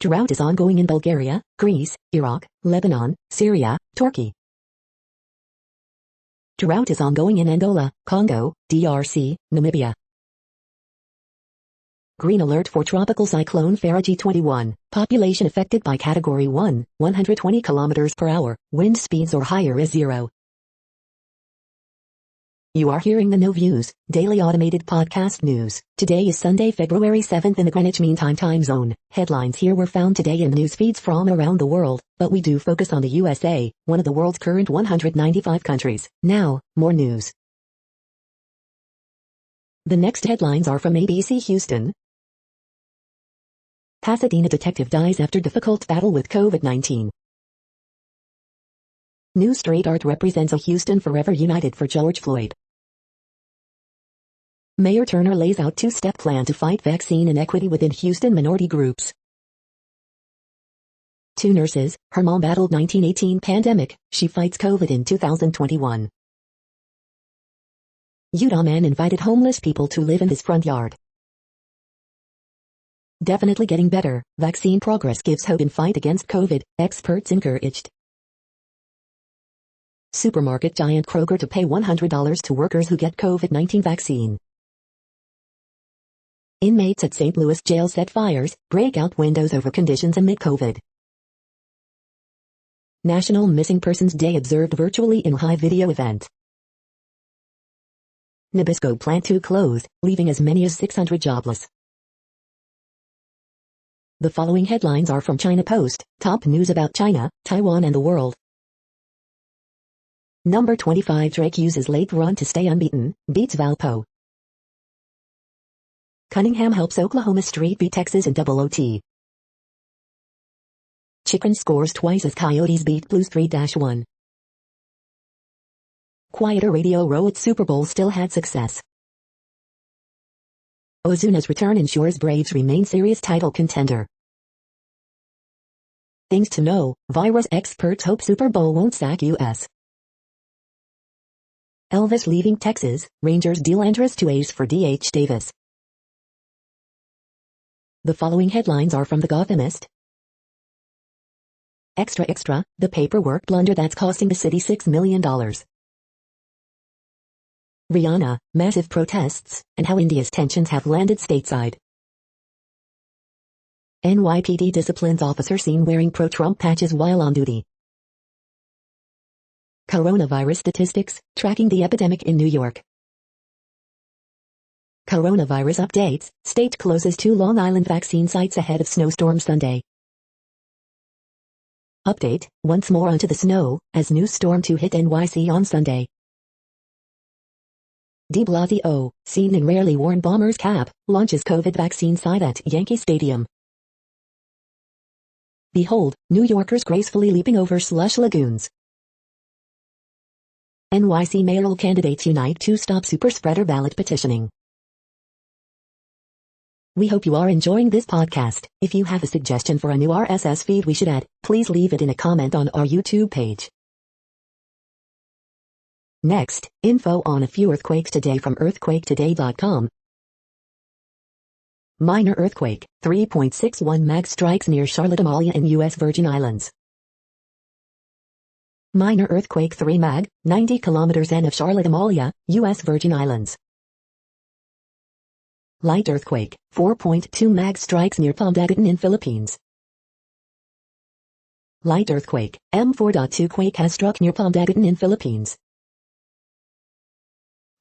[SPEAKER 1] Drought is ongoing in Bulgaria, Greece, Iraq, Lebanon, Syria, Turkey. Drought is ongoing in Angola, Congo, DRC, Namibia. Green alert for tropical cyclone Faraj 21. Population affected by category 1, 120 km per hour. Wind speeds or higher is 0. You are hearing the No Views, daily automated podcast news. Today is Sunday, February 7th in the Greenwich Mean Time zone. Headlines here were found today in news feeds from around the world, but we do focus on the USA, one of the world's current 195 countries. Now, more news. The next headlines are from ABC Houston. Pasadena detective dies after difficult battle with COVID-19. New street art represents a Houston forever united for George Floyd. Mayor Turner lays out 2-step plan to fight vaccine inequity within Houston minority groups. 2 nurses, her mom battled 1918 pandemic, she fights COVID in 2021. Utah man invited homeless people to live in his front yard. Definitely getting better. Vaccine progress gives hope in fight against COVID, experts encouraged. Supermarket giant Kroger to pay $100 to workers who get COVID-19 vaccine. Inmates at St. Louis jail set fires, break out windows over conditions amid COVID. National Missing Persons Day observed virtually in High video event. Nabisco plant to close, leaving as many as 600 jobless. The following headlines are from China Post, top news about China, Taiwan and the world. Number 25 Drake uses late run to stay unbeaten, beats Valpo. Cunningham helps Oklahoma Street beat Texas in double OT. Chickens scores twice as Coyotes beat Blues 3-1. Quieter Radio Row at Super Bowl still had success. Ozuna's return ensures Braves remain serious title contender. Things to know, virus experts hope Super Bowl won't sack U.S. Elvis leaving Texas, Rangers deal Andrus to A's for D.H. Davis. The following headlines are from The Gothamist. Extra extra, the paperwork blunder that's costing the city $6 million. Rihanna, massive protests, and how India's tensions have landed stateside. NYPD disciplines officer seen wearing pro-Trump patches while on duty. Coronavirus statistics, tracking the epidemic in New York. Coronavirus updates, state closes 2 Long Island vaccine sites ahead of snowstorm Sunday. Update, once more onto the snow, as new storm 2 hit NYC on Sunday. De Blasio, seen in rarely worn bomber's cap, launches COVID vaccine site at Yankee Stadium. Behold, New Yorkers gracefully leaping over slush lagoons. NYC mayoral candidates unite to stop superspreader ballot petitioning. We hope you are enjoying this podcast. If you have a suggestion for a new RSS feed we should add, please leave it in a comment on our YouTube page. Next, info on a few earthquakes today from earthquaketoday.com. Minor earthquake, 3.61 mag strikes near Charlotte Amalia in U.S. Virgin Islands. Minor earthquake 3 mag, 90 kilometers N of Charlotte Amalia, U.S. Virgin Islands. Light earthquake, 4.2 mag strikes near Palm-Daguitan in Philippines. Light earthquake, M4.2 quake has struck near Palm-Daguitan in Philippines.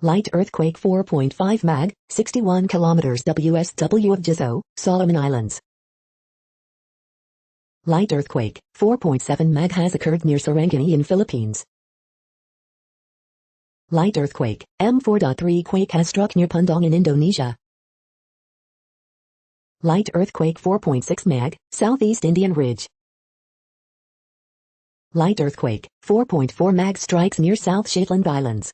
[SPEAKER 1] Light earthquake 4.5 mag, 61 kilometers WSW of Jizo, Solomon Islands. Light earthquake, 4.7 mag has occurred near Sarangani in Philippines. Light earthquake, M4.3 quake has struck near Pundong in Indonesia. Light earthquake 4.6 mag, Southeast Indian Ridge. Light earthquake, 4.4 mag strikes near South Shetland Islands.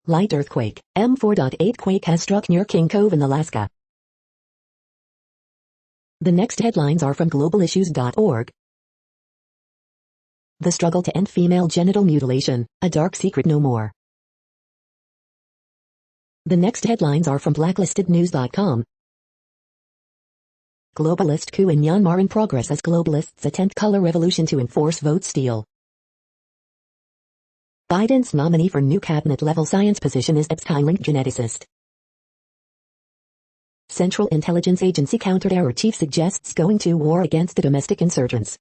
[SPEAKER 1] Light earthquake, M4.8 quake has struck near King Cove in Alaska. The next headlines are from globalissues.org. The struggle to end female genital mutilation, a dark secret no more. The next headlines are from blacklistednews.com. Globalist coup in Myanmar in progress as globalists attempt color revolution to enforce vote steal. Biden's nominee for new cabinet-level science position is Epstein-linked geneticist. Central Intelligence Agency counter-terror chief suggests going to war against the domestic insurgents.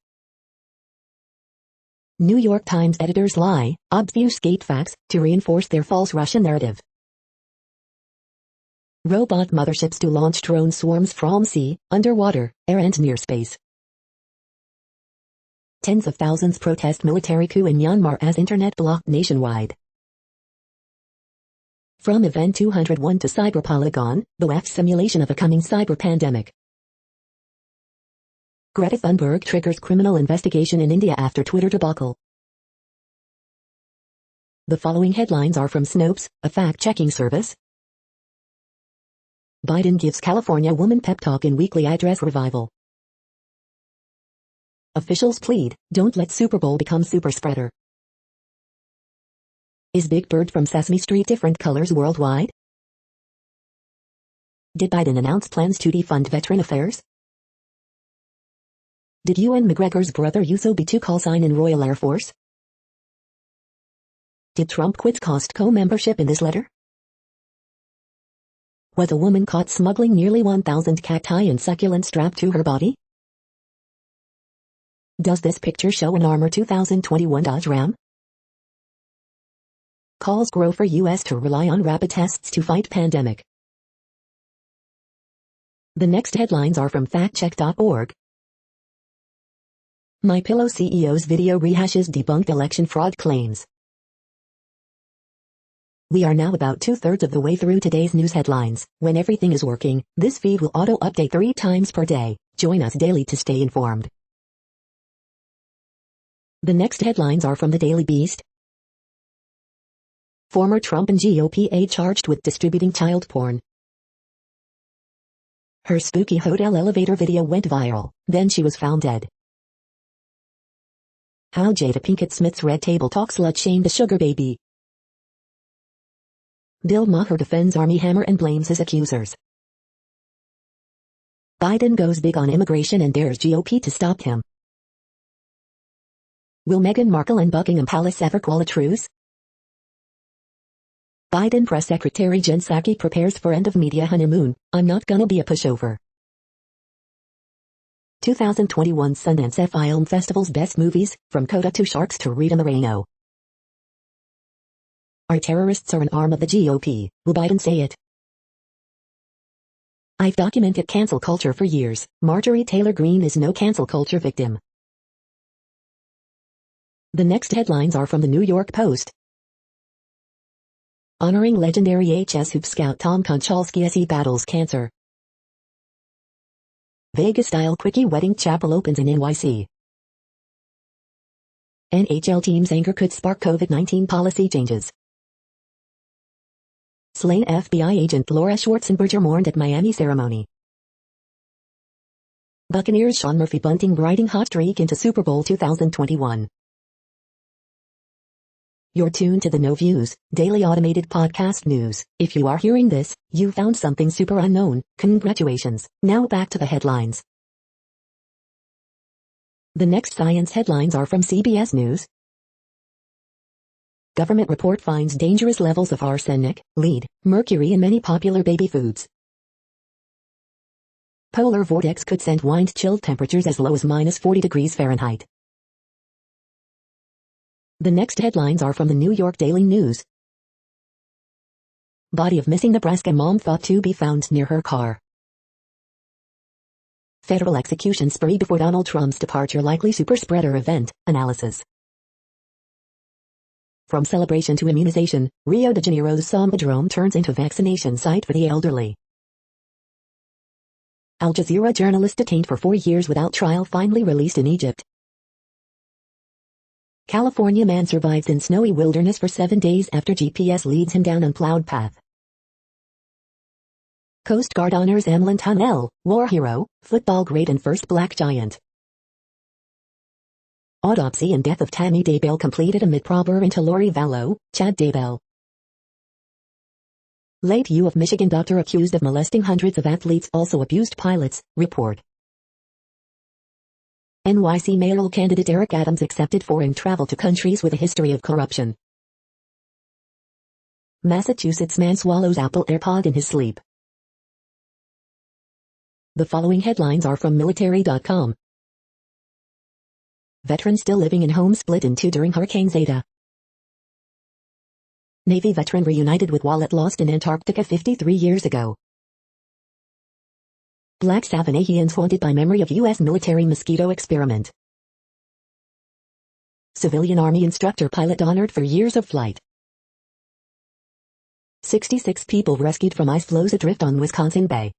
[SPEAKER 1] New York Times editors lie, obfuscate facts, to reinforce their false Russian narrative. Robot motherships to launch drone swarms from sea, underwater, air and near space. Tens of thousands protest military coup in Myanmar as internet blocked nationwide. From Event 201 to Cyberpolygon, the WEF's simulation of a coming cyber pandemic. Greta Thunberg triggers criminal investigation in India after Twitter debacle. The following headlines are from Snopes, a fact-checking service. Biden gives California woman pep talk in weekly address revival. Officials plead, don't let Super Bowl become super spreader. Is Big Bird from Sesame Street different colors worldwide? Did Biden announce plans to defund veteran affairs? Did Ewan McGregor's brother use OB2 call sign in Royal Air Force? Did Trump quit Costco membership in this letter? Was a woman caught smuggling nearly 1,000 cacti and succulents strapped to her body? Does this picture show an Armor 2021 Dodge Ram? Calls grow for U.S. to rely on rapid tests to fight pandemic. The next headlines are from factcheck.org. MyPillow CEO's video rehashes debunked election fraud claims. We are now about 2/3 of the way through today's news headlines. When everything is working, this feed will auto-update 3 times per day. Join us daily to stay informed. The next headlines are from the Daily Beast. Former Trump and GOP aide charged with distributing child porn. Her spooky hotel elevator video went viral, then she was found dead. How Jada Pinkett Smith's Red Table Talk slut-shamed a sugar baby. Bill Maher defends Armie Hammer and blames his accusers. Biden goes big on immigration and dares GOP to stop him. Will Meghan Markle and Buckingham Palace ever call a truce? Biden Press Secretary Jen Psaki prepares for end of media honeymoon. I'm not gonna be a pushover. 2021 Sundance Film Festival's best movies, from Coda to Sharks to Rita Moreno. Our terrorists are an arm of the GOP. Will Biden say it? I've documented cancel culture for years. Marjorie Taylor Greene is no cancel culture victim. The next headlines are from the New York Post. Honoring legendary HS Hoop scout Tom Konchalski as he battles cancer. Vegas-style quickie wedding chapel opens in NYC. NHL team's anger could spark COVID-19 policy changes. Slain FBI agent Laura Schwarzenberger mourned at Miami ceremony. Buccaneers Sean Murphy bunting riding hot streak into Super Bowl 2021. You're tuned to the No Views, daily automated podcast news. If you are hearing this, you found something super unknown. Congratulations. Now back to the headlines. The next science headlines are from CBS News. Government report finds dangerous levels of arsenic, lead, mercury in many popular baby foods. Polar vortex could send wind-chilled temperatures as low as -40 degrees Fahrenheit. The next headlines are from the New York Daily News. Body of missing Nebraska mom thought to be found near her car. Federal execution spree before Donald Trump's departure likely superspreader event, analysis. From celebration to immunization, Rio de Janeiro's Sambadrome turns into vaccination site for the elderly. Al Jazeera journalist detained for 4 years without trial finally released in Egypt. California man survives in snowy wilderness for 7 days after GPS leads him down unplowed path. Coast Guard honors Emlyn Tunnell, war hero, football great and first black giant. Autopsy and death of Tammy Daybell completed amid probe into Lori Vallow, Chad Daybell. Late U of Michigan doctor accused of molesting hundreds of athletes also abused pilots, report. NYC mayoral candidate Eric Adams accepted foreign travel to countries with a history of corruption. Massachusetts man swallows Apple AirPod in his sleep. The following headlines are from military.com. Veteran still living in home split in two during Hurricane Zeta. Navy veteran reunited with wallet lost in Antarctica 53 years ago. Black Savanahians haunted by memory of U.S. military mosquito experiment. Civilian Army instructor pilot honored for years of flight. 66 people rescued from ice floes adrift on Wisconsin Bay.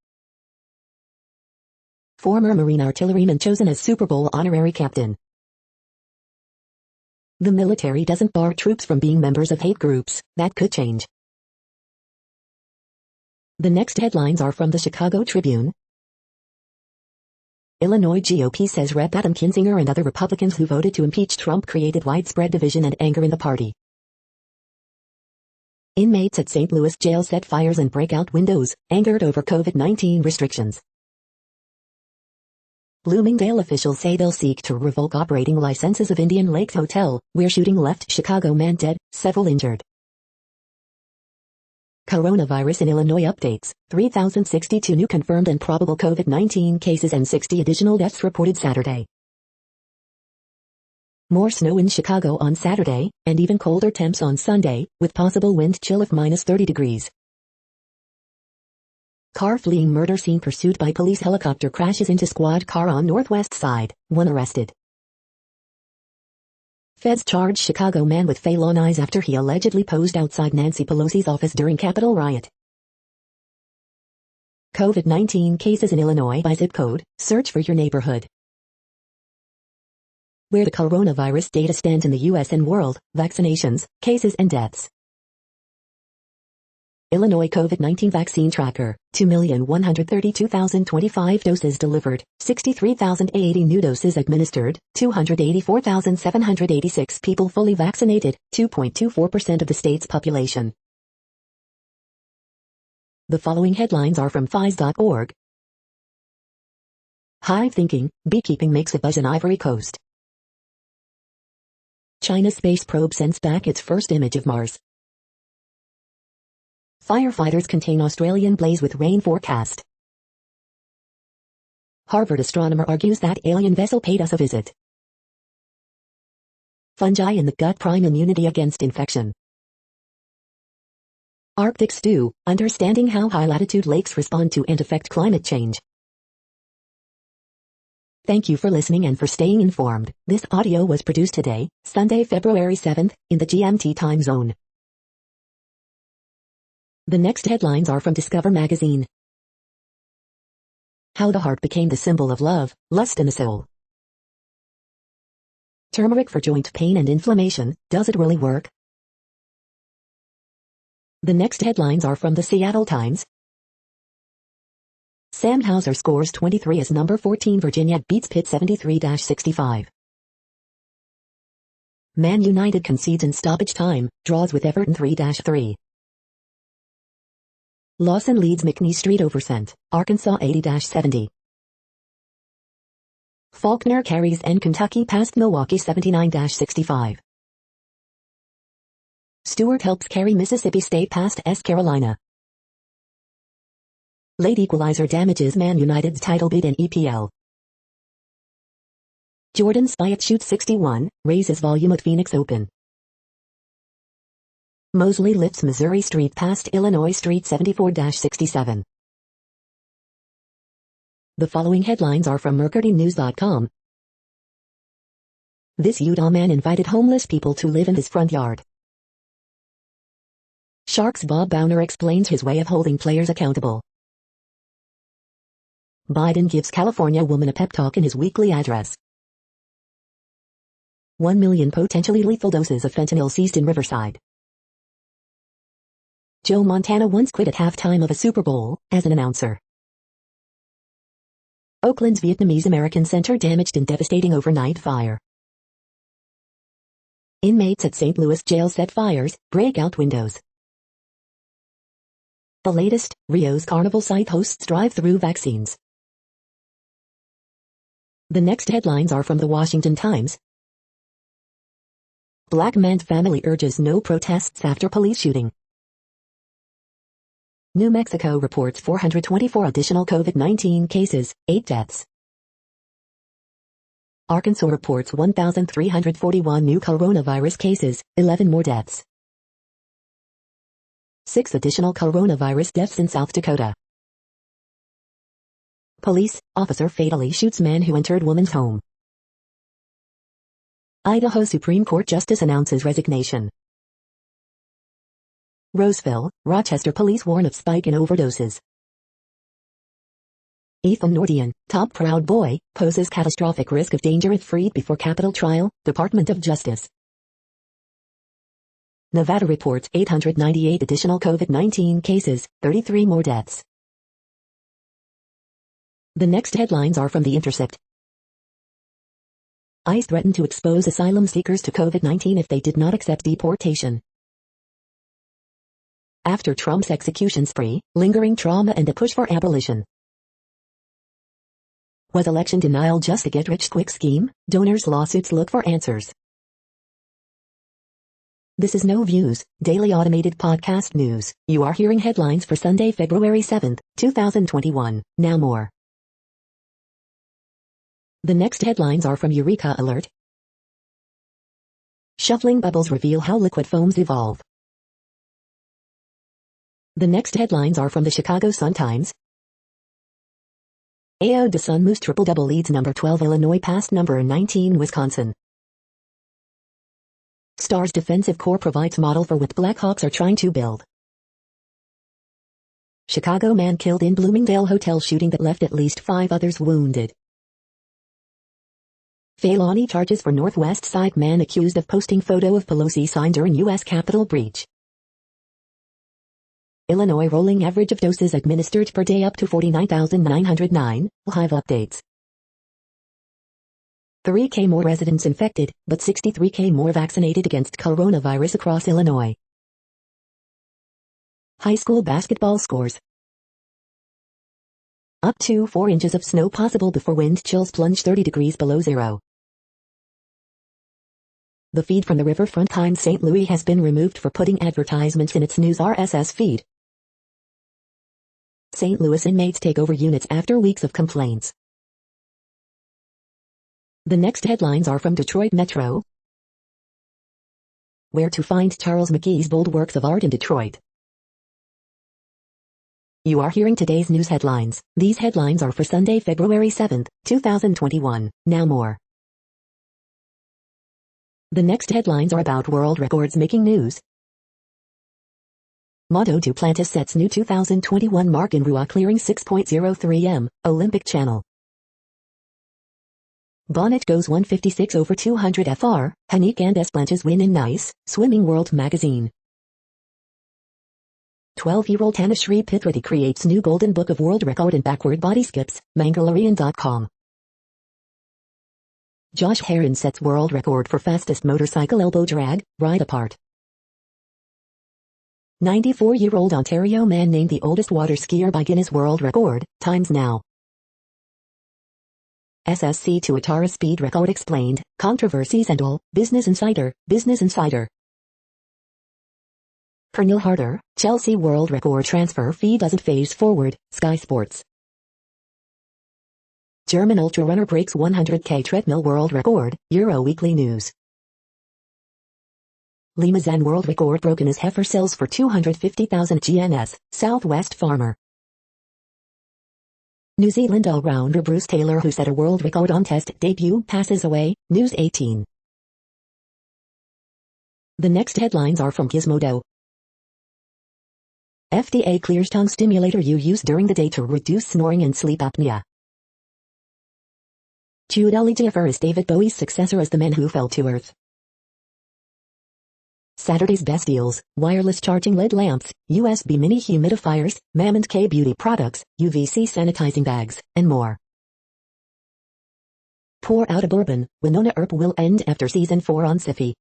[SPEAKER 1] Former Marine artilleryman chosen as Super Bowl honorary captain. The military doesn't bar troops from being members of hate groups. That could change. The next headlines are from the Chicago Tribune. Illinois GOP says Rep. Adam Kinzinger and other Republicans who voted to impeach Trump created widespread division and anger in the party. Inmates at St. Louis jail set fires and break out windows, angered over COVID-19 restrictions. Bloomingdale officials say they'll seek to revoke operating licenses of Indian Lakes Hotel, where shooting left Chicago man dead, several injured. Coronavirus in Illinois updates, 3,062 new confirmed and probable COVID-19 cases and 60 additional deaths reported Saturday. More snow in Chicago on Saturday, and even colder temps on Sunday, with possible wind chill of -30 degrees. Car fleeing murder scene pursued by police helicopter crashes into squad car on Northwest Side, 1 arrested. Feds charge Chicago man with felonies after he allegedly posed outside Nancy Pelosi's office during Capitol riot. COVID-19 cases in Illinois by zip code, search for your neighborhood. Where the coronavirus data stands in the U.S. and world, vaccinations, cases and deaths. Illinois COVID-19 vaccine tracker, 2,132,025 doses delivered, 63,080 new doses administered, 284,786 people fully vaccinated, 2.24% of the state's population. The following headlines are from Phys.org. Hive thinking, beekeeping makes a buzz in Ivory Coast. China's space probe sends back its first image of Mars. Firefighters contain Australian blaze with rain forecast. Harvard astronomer argues that alien vessel paid us a visit. Fungi in the gut prime immunity against infection. Arctic stew, understanding how high-latitude lakes respond to and affect climate change. Thank you for listening and for staying informed. This audio was produced today, Sunday, February 7th, in the GMT time zone. The next headlines are from Discover magazine. How the heart became the symbol of love, lust and the soul. Turmeric for joint pain and inflammation, does it really work? The next headlines are from the Seattle Times. Sam Hauser scores 23 as number 14 Virginia beats Pitt 73-65. Man United concedes in stoppage time, draws with Everton 3-3. Lawson leads McNeese Street over St. Arkansas 80-70. Faulkner carries N Kentucky past Milwaukee 79-65. Stewart helps carry Mississippi State past S. Carolina. Late equalizer damages Man United's title bid in EPL. Jordan Spieth shoots 61, raises volume at Phoenix Open. Mosley lifts Missouri Street past Illinois Street 74-67. The following headlines are from MercuryNews.com. This Utah man invited homeless people to live in his front yard. Sharks' Bob Bowner explains his way of holding players accountable. Biden gives California woman a pep talk in his weekly address. 1 million potentially lethal doses of fentanyl seized in Riverside. Joe Montana once quit at halftime of a Super Bowl, as an announcer. Oakland's Vietnamese American Center damaged in devastating overnight fire. Inmates at St. Louis jail set fires, break out windows. The latest, Rio's carnival site hosts drive-through vaccines. The next headlines are from the Washington Times. Black man family urges no protests after police shooting. New Mexico reports 424 additional COVID-19 cases, 8 deaths. Arkansas reports 1,341 new coronavirus cases, 11 more deaths. 6 additional coronavirus deaths in South Dakota. Police officer fatally shoots man who entered woman's home. Idaho Supreme Court Justice announces resignation. Roseville, Rochester police warn of spike in overdoses. Ethan Nordian, top Proud Boy, poses catastrophic risk of danger if freed before Capitol trial, Department of Justice. Nevada reports 898 additional COVID-19 cases, 33 more deaths. The next headlines are from The Intercept. ICE threatened to expose asylum seekers to COVID-19 if they did not accept deportation. After Trump's execution spree, lingering trauma and a push for abolition. Was election denial just a get-rich-quick scheme? Donors' lawsuits look for answers. This is No Views, daily automated podcast news. You are hearing headlines for Sunday, February 7th, 2021. Now more. The next headlines are from Eureka Alert. Shuffling bubbles reveal how liquid foams evolve. The next headlines are from the Chicago Sun-Times. AO the Sun moves triple-double leads number 12 Illinois past number 19 Wisconsin. Stars defensive core provides model for what Blackhawks are trying to build. Chicago man killed in Bloomingdale hotel shooting that left at least 5 others wounded. Felony charges for Northwest Side man accused of posting photo of Pelosi sign during U.S. Capitol breach. Illinois rolling average of doses administered per day up to 49,909, Hive updates. 3K more residents infected, but 63K more vaccinated against coronavirus across Illinois. High school basketball scores. Up to 4 inches of snow possible before wind chills plunge 30 degrees below zero. The feed from the Riverfront Times St. Louis has been removed for putting advertisements in its news RSS feed. St. Louis inmates take over units after weeks of complaints. The next headlines are from Detroit Metro. Where to find Charles McKee's bold works of art in Detroit. You are hearing today's news headlines. These headlines are for Sunday, February 7th, 2021. Now more. The next headlines are about world records making news. Moto Duplantis sets new 2021 mark in Rua clearing 6.03 m, Olympic Channel. Bonnet goes 156 over 200 fr, Hanique and Desplanches win in Nice, Swimming World magazine. 12-year-old Tanushree Pitwadi creates new golden book of world record in backward body skips, Mangalorean.com. Josh Heron sets world record for fastest motorcycle elbow drag, ride apart. 94-year-old Ontario man named the oldest water skier by Guinness World Record, Times Now. SSC to Atara speed record explained, controversies and all, Business Insider. Pernil Harder, Chelsea world record transfer fee doesn't phase forward, Sky Sports. German ultra-runner breaks 100k treadmill world record, Euro Weekly News. Limousin world record broken as heifer sells for 250,000 GNS, Southwest Farmer. New Zealand all-rounder Bruce Taylor who set a world record on test debut passes away, News 18. The next headlines are from Gizmodo. FDA clears tongue stimulator you use during the day to reduce snoring and sleep apnea. Jude Elijiofor is David Bowie's successor as the man who fell to earth. Saturday's best deals, wireless charging LED lamps, USB mini humidifiers, Mammoth K beauty products, UVC sanitizing bags, and more. Pour out a bourbon, Winona Earp will end after season 4 on Syfy.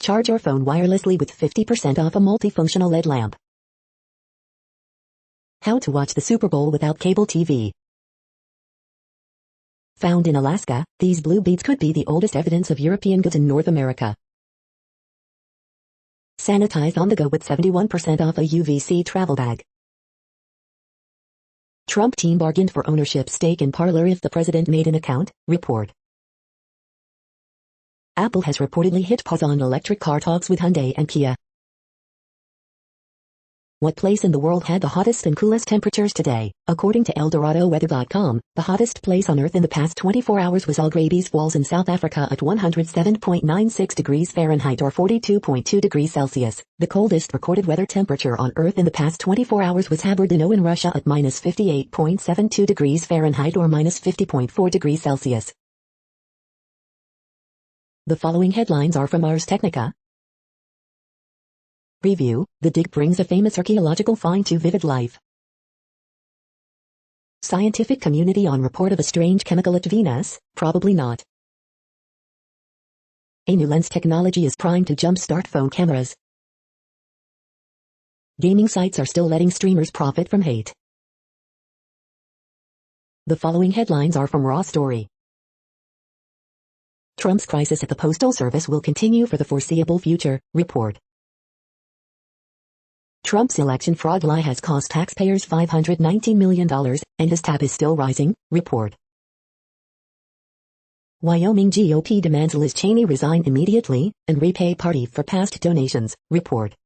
[SPEAKER 1] Charge your phone wirelessly with 50% off a multifunctional LED lamp. How to watch the Super Bowl without cable TV. Found in Alaska, these blue beads could be the oldest evidence of European goods in North America. Sanitized on the go with 71% off a UVC travel bag. Trump team bargained for ownership stake in Parler if the president made an account, report. Apple has reportedly hit pause on electric car talks with Hyundai and Kia. What place in the world had the hottest and coolest temperatures today? According to ElDoradoWeather.com, the hottest place on Earth in the past 24 hours was Algrabies Falls in South Africa at 107.96 degrees Fahrenheit or 42.2 degrees Celsius. The coldest recorded weather temperature on Earth in the past 24 hours was Haberdino in Russia at minus 58.72 degrees Fahrenheit or minus 50.4 degrees Celsius. The following headlines are from Ars Technica. Review, the dig brings a famous archaeological find to vivid life. Scientific community on report of a strange chemical at Venus, probably not. A new lens technology is primed to jumpstart phone cameras. Gaming sites are still letting streamers profit from hate. The following headlines are from Raw Story. Trump's crisis at the Postal Service will continue for the foreseeable future, report. Trump's election fraud lie has cost taxpayers $519 million, and his tab is still rising, report. Wyoming GOP demands Liz Cheney resign immediately and repay party for past donations, report.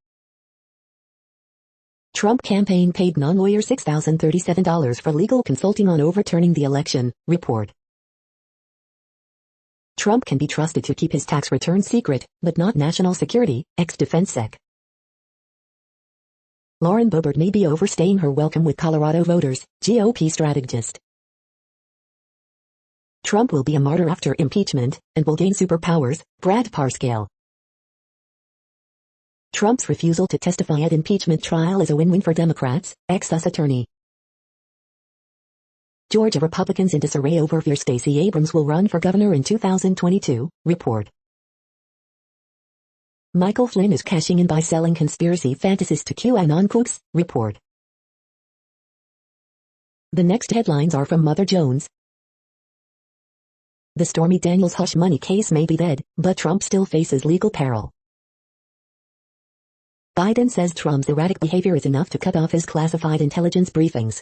[SPEAKER 1] Trump campaign paid non-lawyer $6,037 for legal consulting on overturning the election, report. Trump can be trusted to keep his tax returns secret, but not national security, ex-defense sec. Lauren Boebert may be overstaying her welcome with Colorado voters, GOP strategist. Trump will be a martyr after impeachment, and will gain superpowers, Brad Parscale. Trump's refusal to testify at impeachment trial is a win-win for Democrats, ex-US attorney. Georgia Republicans in disarray over fear Stacey Abrams will run for governor in 2022, report. Michael Flynn is cashing in by selling conspiracy fantasies to QAnon crooks, report. The next headlines are from Mother Jones. The Stormy Daniels hush money case may be dead, but Trump still faces legal peril. Biden says Trump's erratic behavior is enough to cut off his classified intelligence briefings.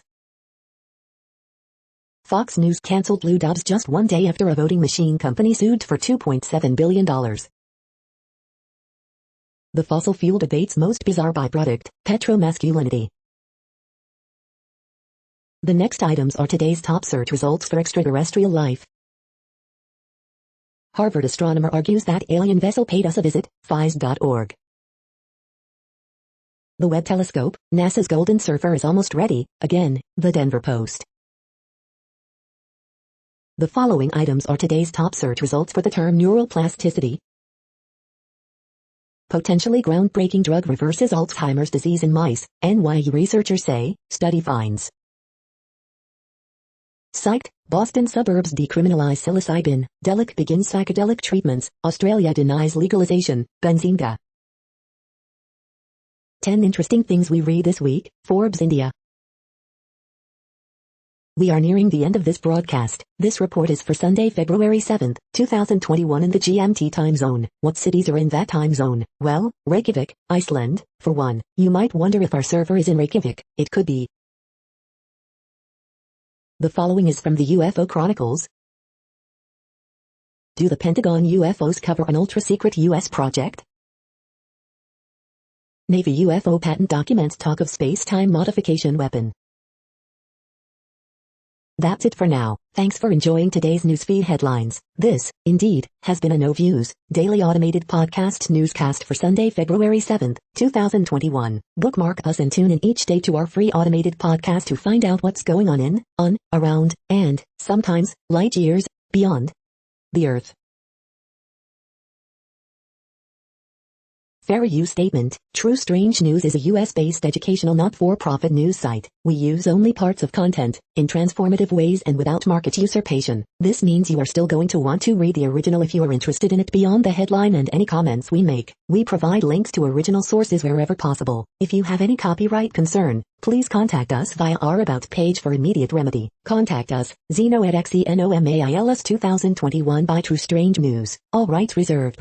[SPEAKER 1] Fox News canceled Lou Dobbs just one day after a voting machine company sued for $2.7 billion. The fossil fuel debate's most bizarre byproduct, petromasculinity. The next items are today's top search results for extraterrestrial life. Harvard astronomer argues that alien vessel paid us a visit, phys.org. The Webb telescope, NASA's Golden Surfer is almost ready, again, the Denver Post. The following items are today's top search results for the term neural plasticity. Potentially groundbreaking drug reverses Alzheimer's disease in mice, NYU researchers say, study finds. Psyched, Boston suburbs decriminalize psilocybin, Delic begins psychedelic treatments, Australia denies legalization, Benzinga. 10 interesting things we read this week, Forbes India. We are nearing the end of this broadcast. This report is for Sunday, February 7th, 2021 in the GMT time zone. What cities are in that time zone? Well, Reykjavik, Iceland, for one. You might wonder if our server is in Reykjavik. It could be. The following is from the UFO Chronicles. Do the Pentagon UFOs cover an ultra-secret U.S. project? Navy UFO patent documents talk of space-time modification weapon. That's it for now. Thanks for enjoying today's newsfeed headlines. This, indeed, has been a No Views, daily automated podcast newscast for Sunday, February 7th, 2021. Bookmark us and tune in each day to our free automated podcast to find out what's going on, around, and, sometimes, light years, beyond the Earth. Fair use statement. True Strange News is a US-based educational not-for-profit news site. We use only parts of content, in transformative ways and without market usurpation. This means you are still going to want to read the original if you are interested in it beyond the headline and any comments we make. We provide links to original sources wherever possible. If you have any copyright concern, please contact us via our About page for immediate remedy. Contact us, Zeno@xenomails2021 by True Strange News. All rights reserved.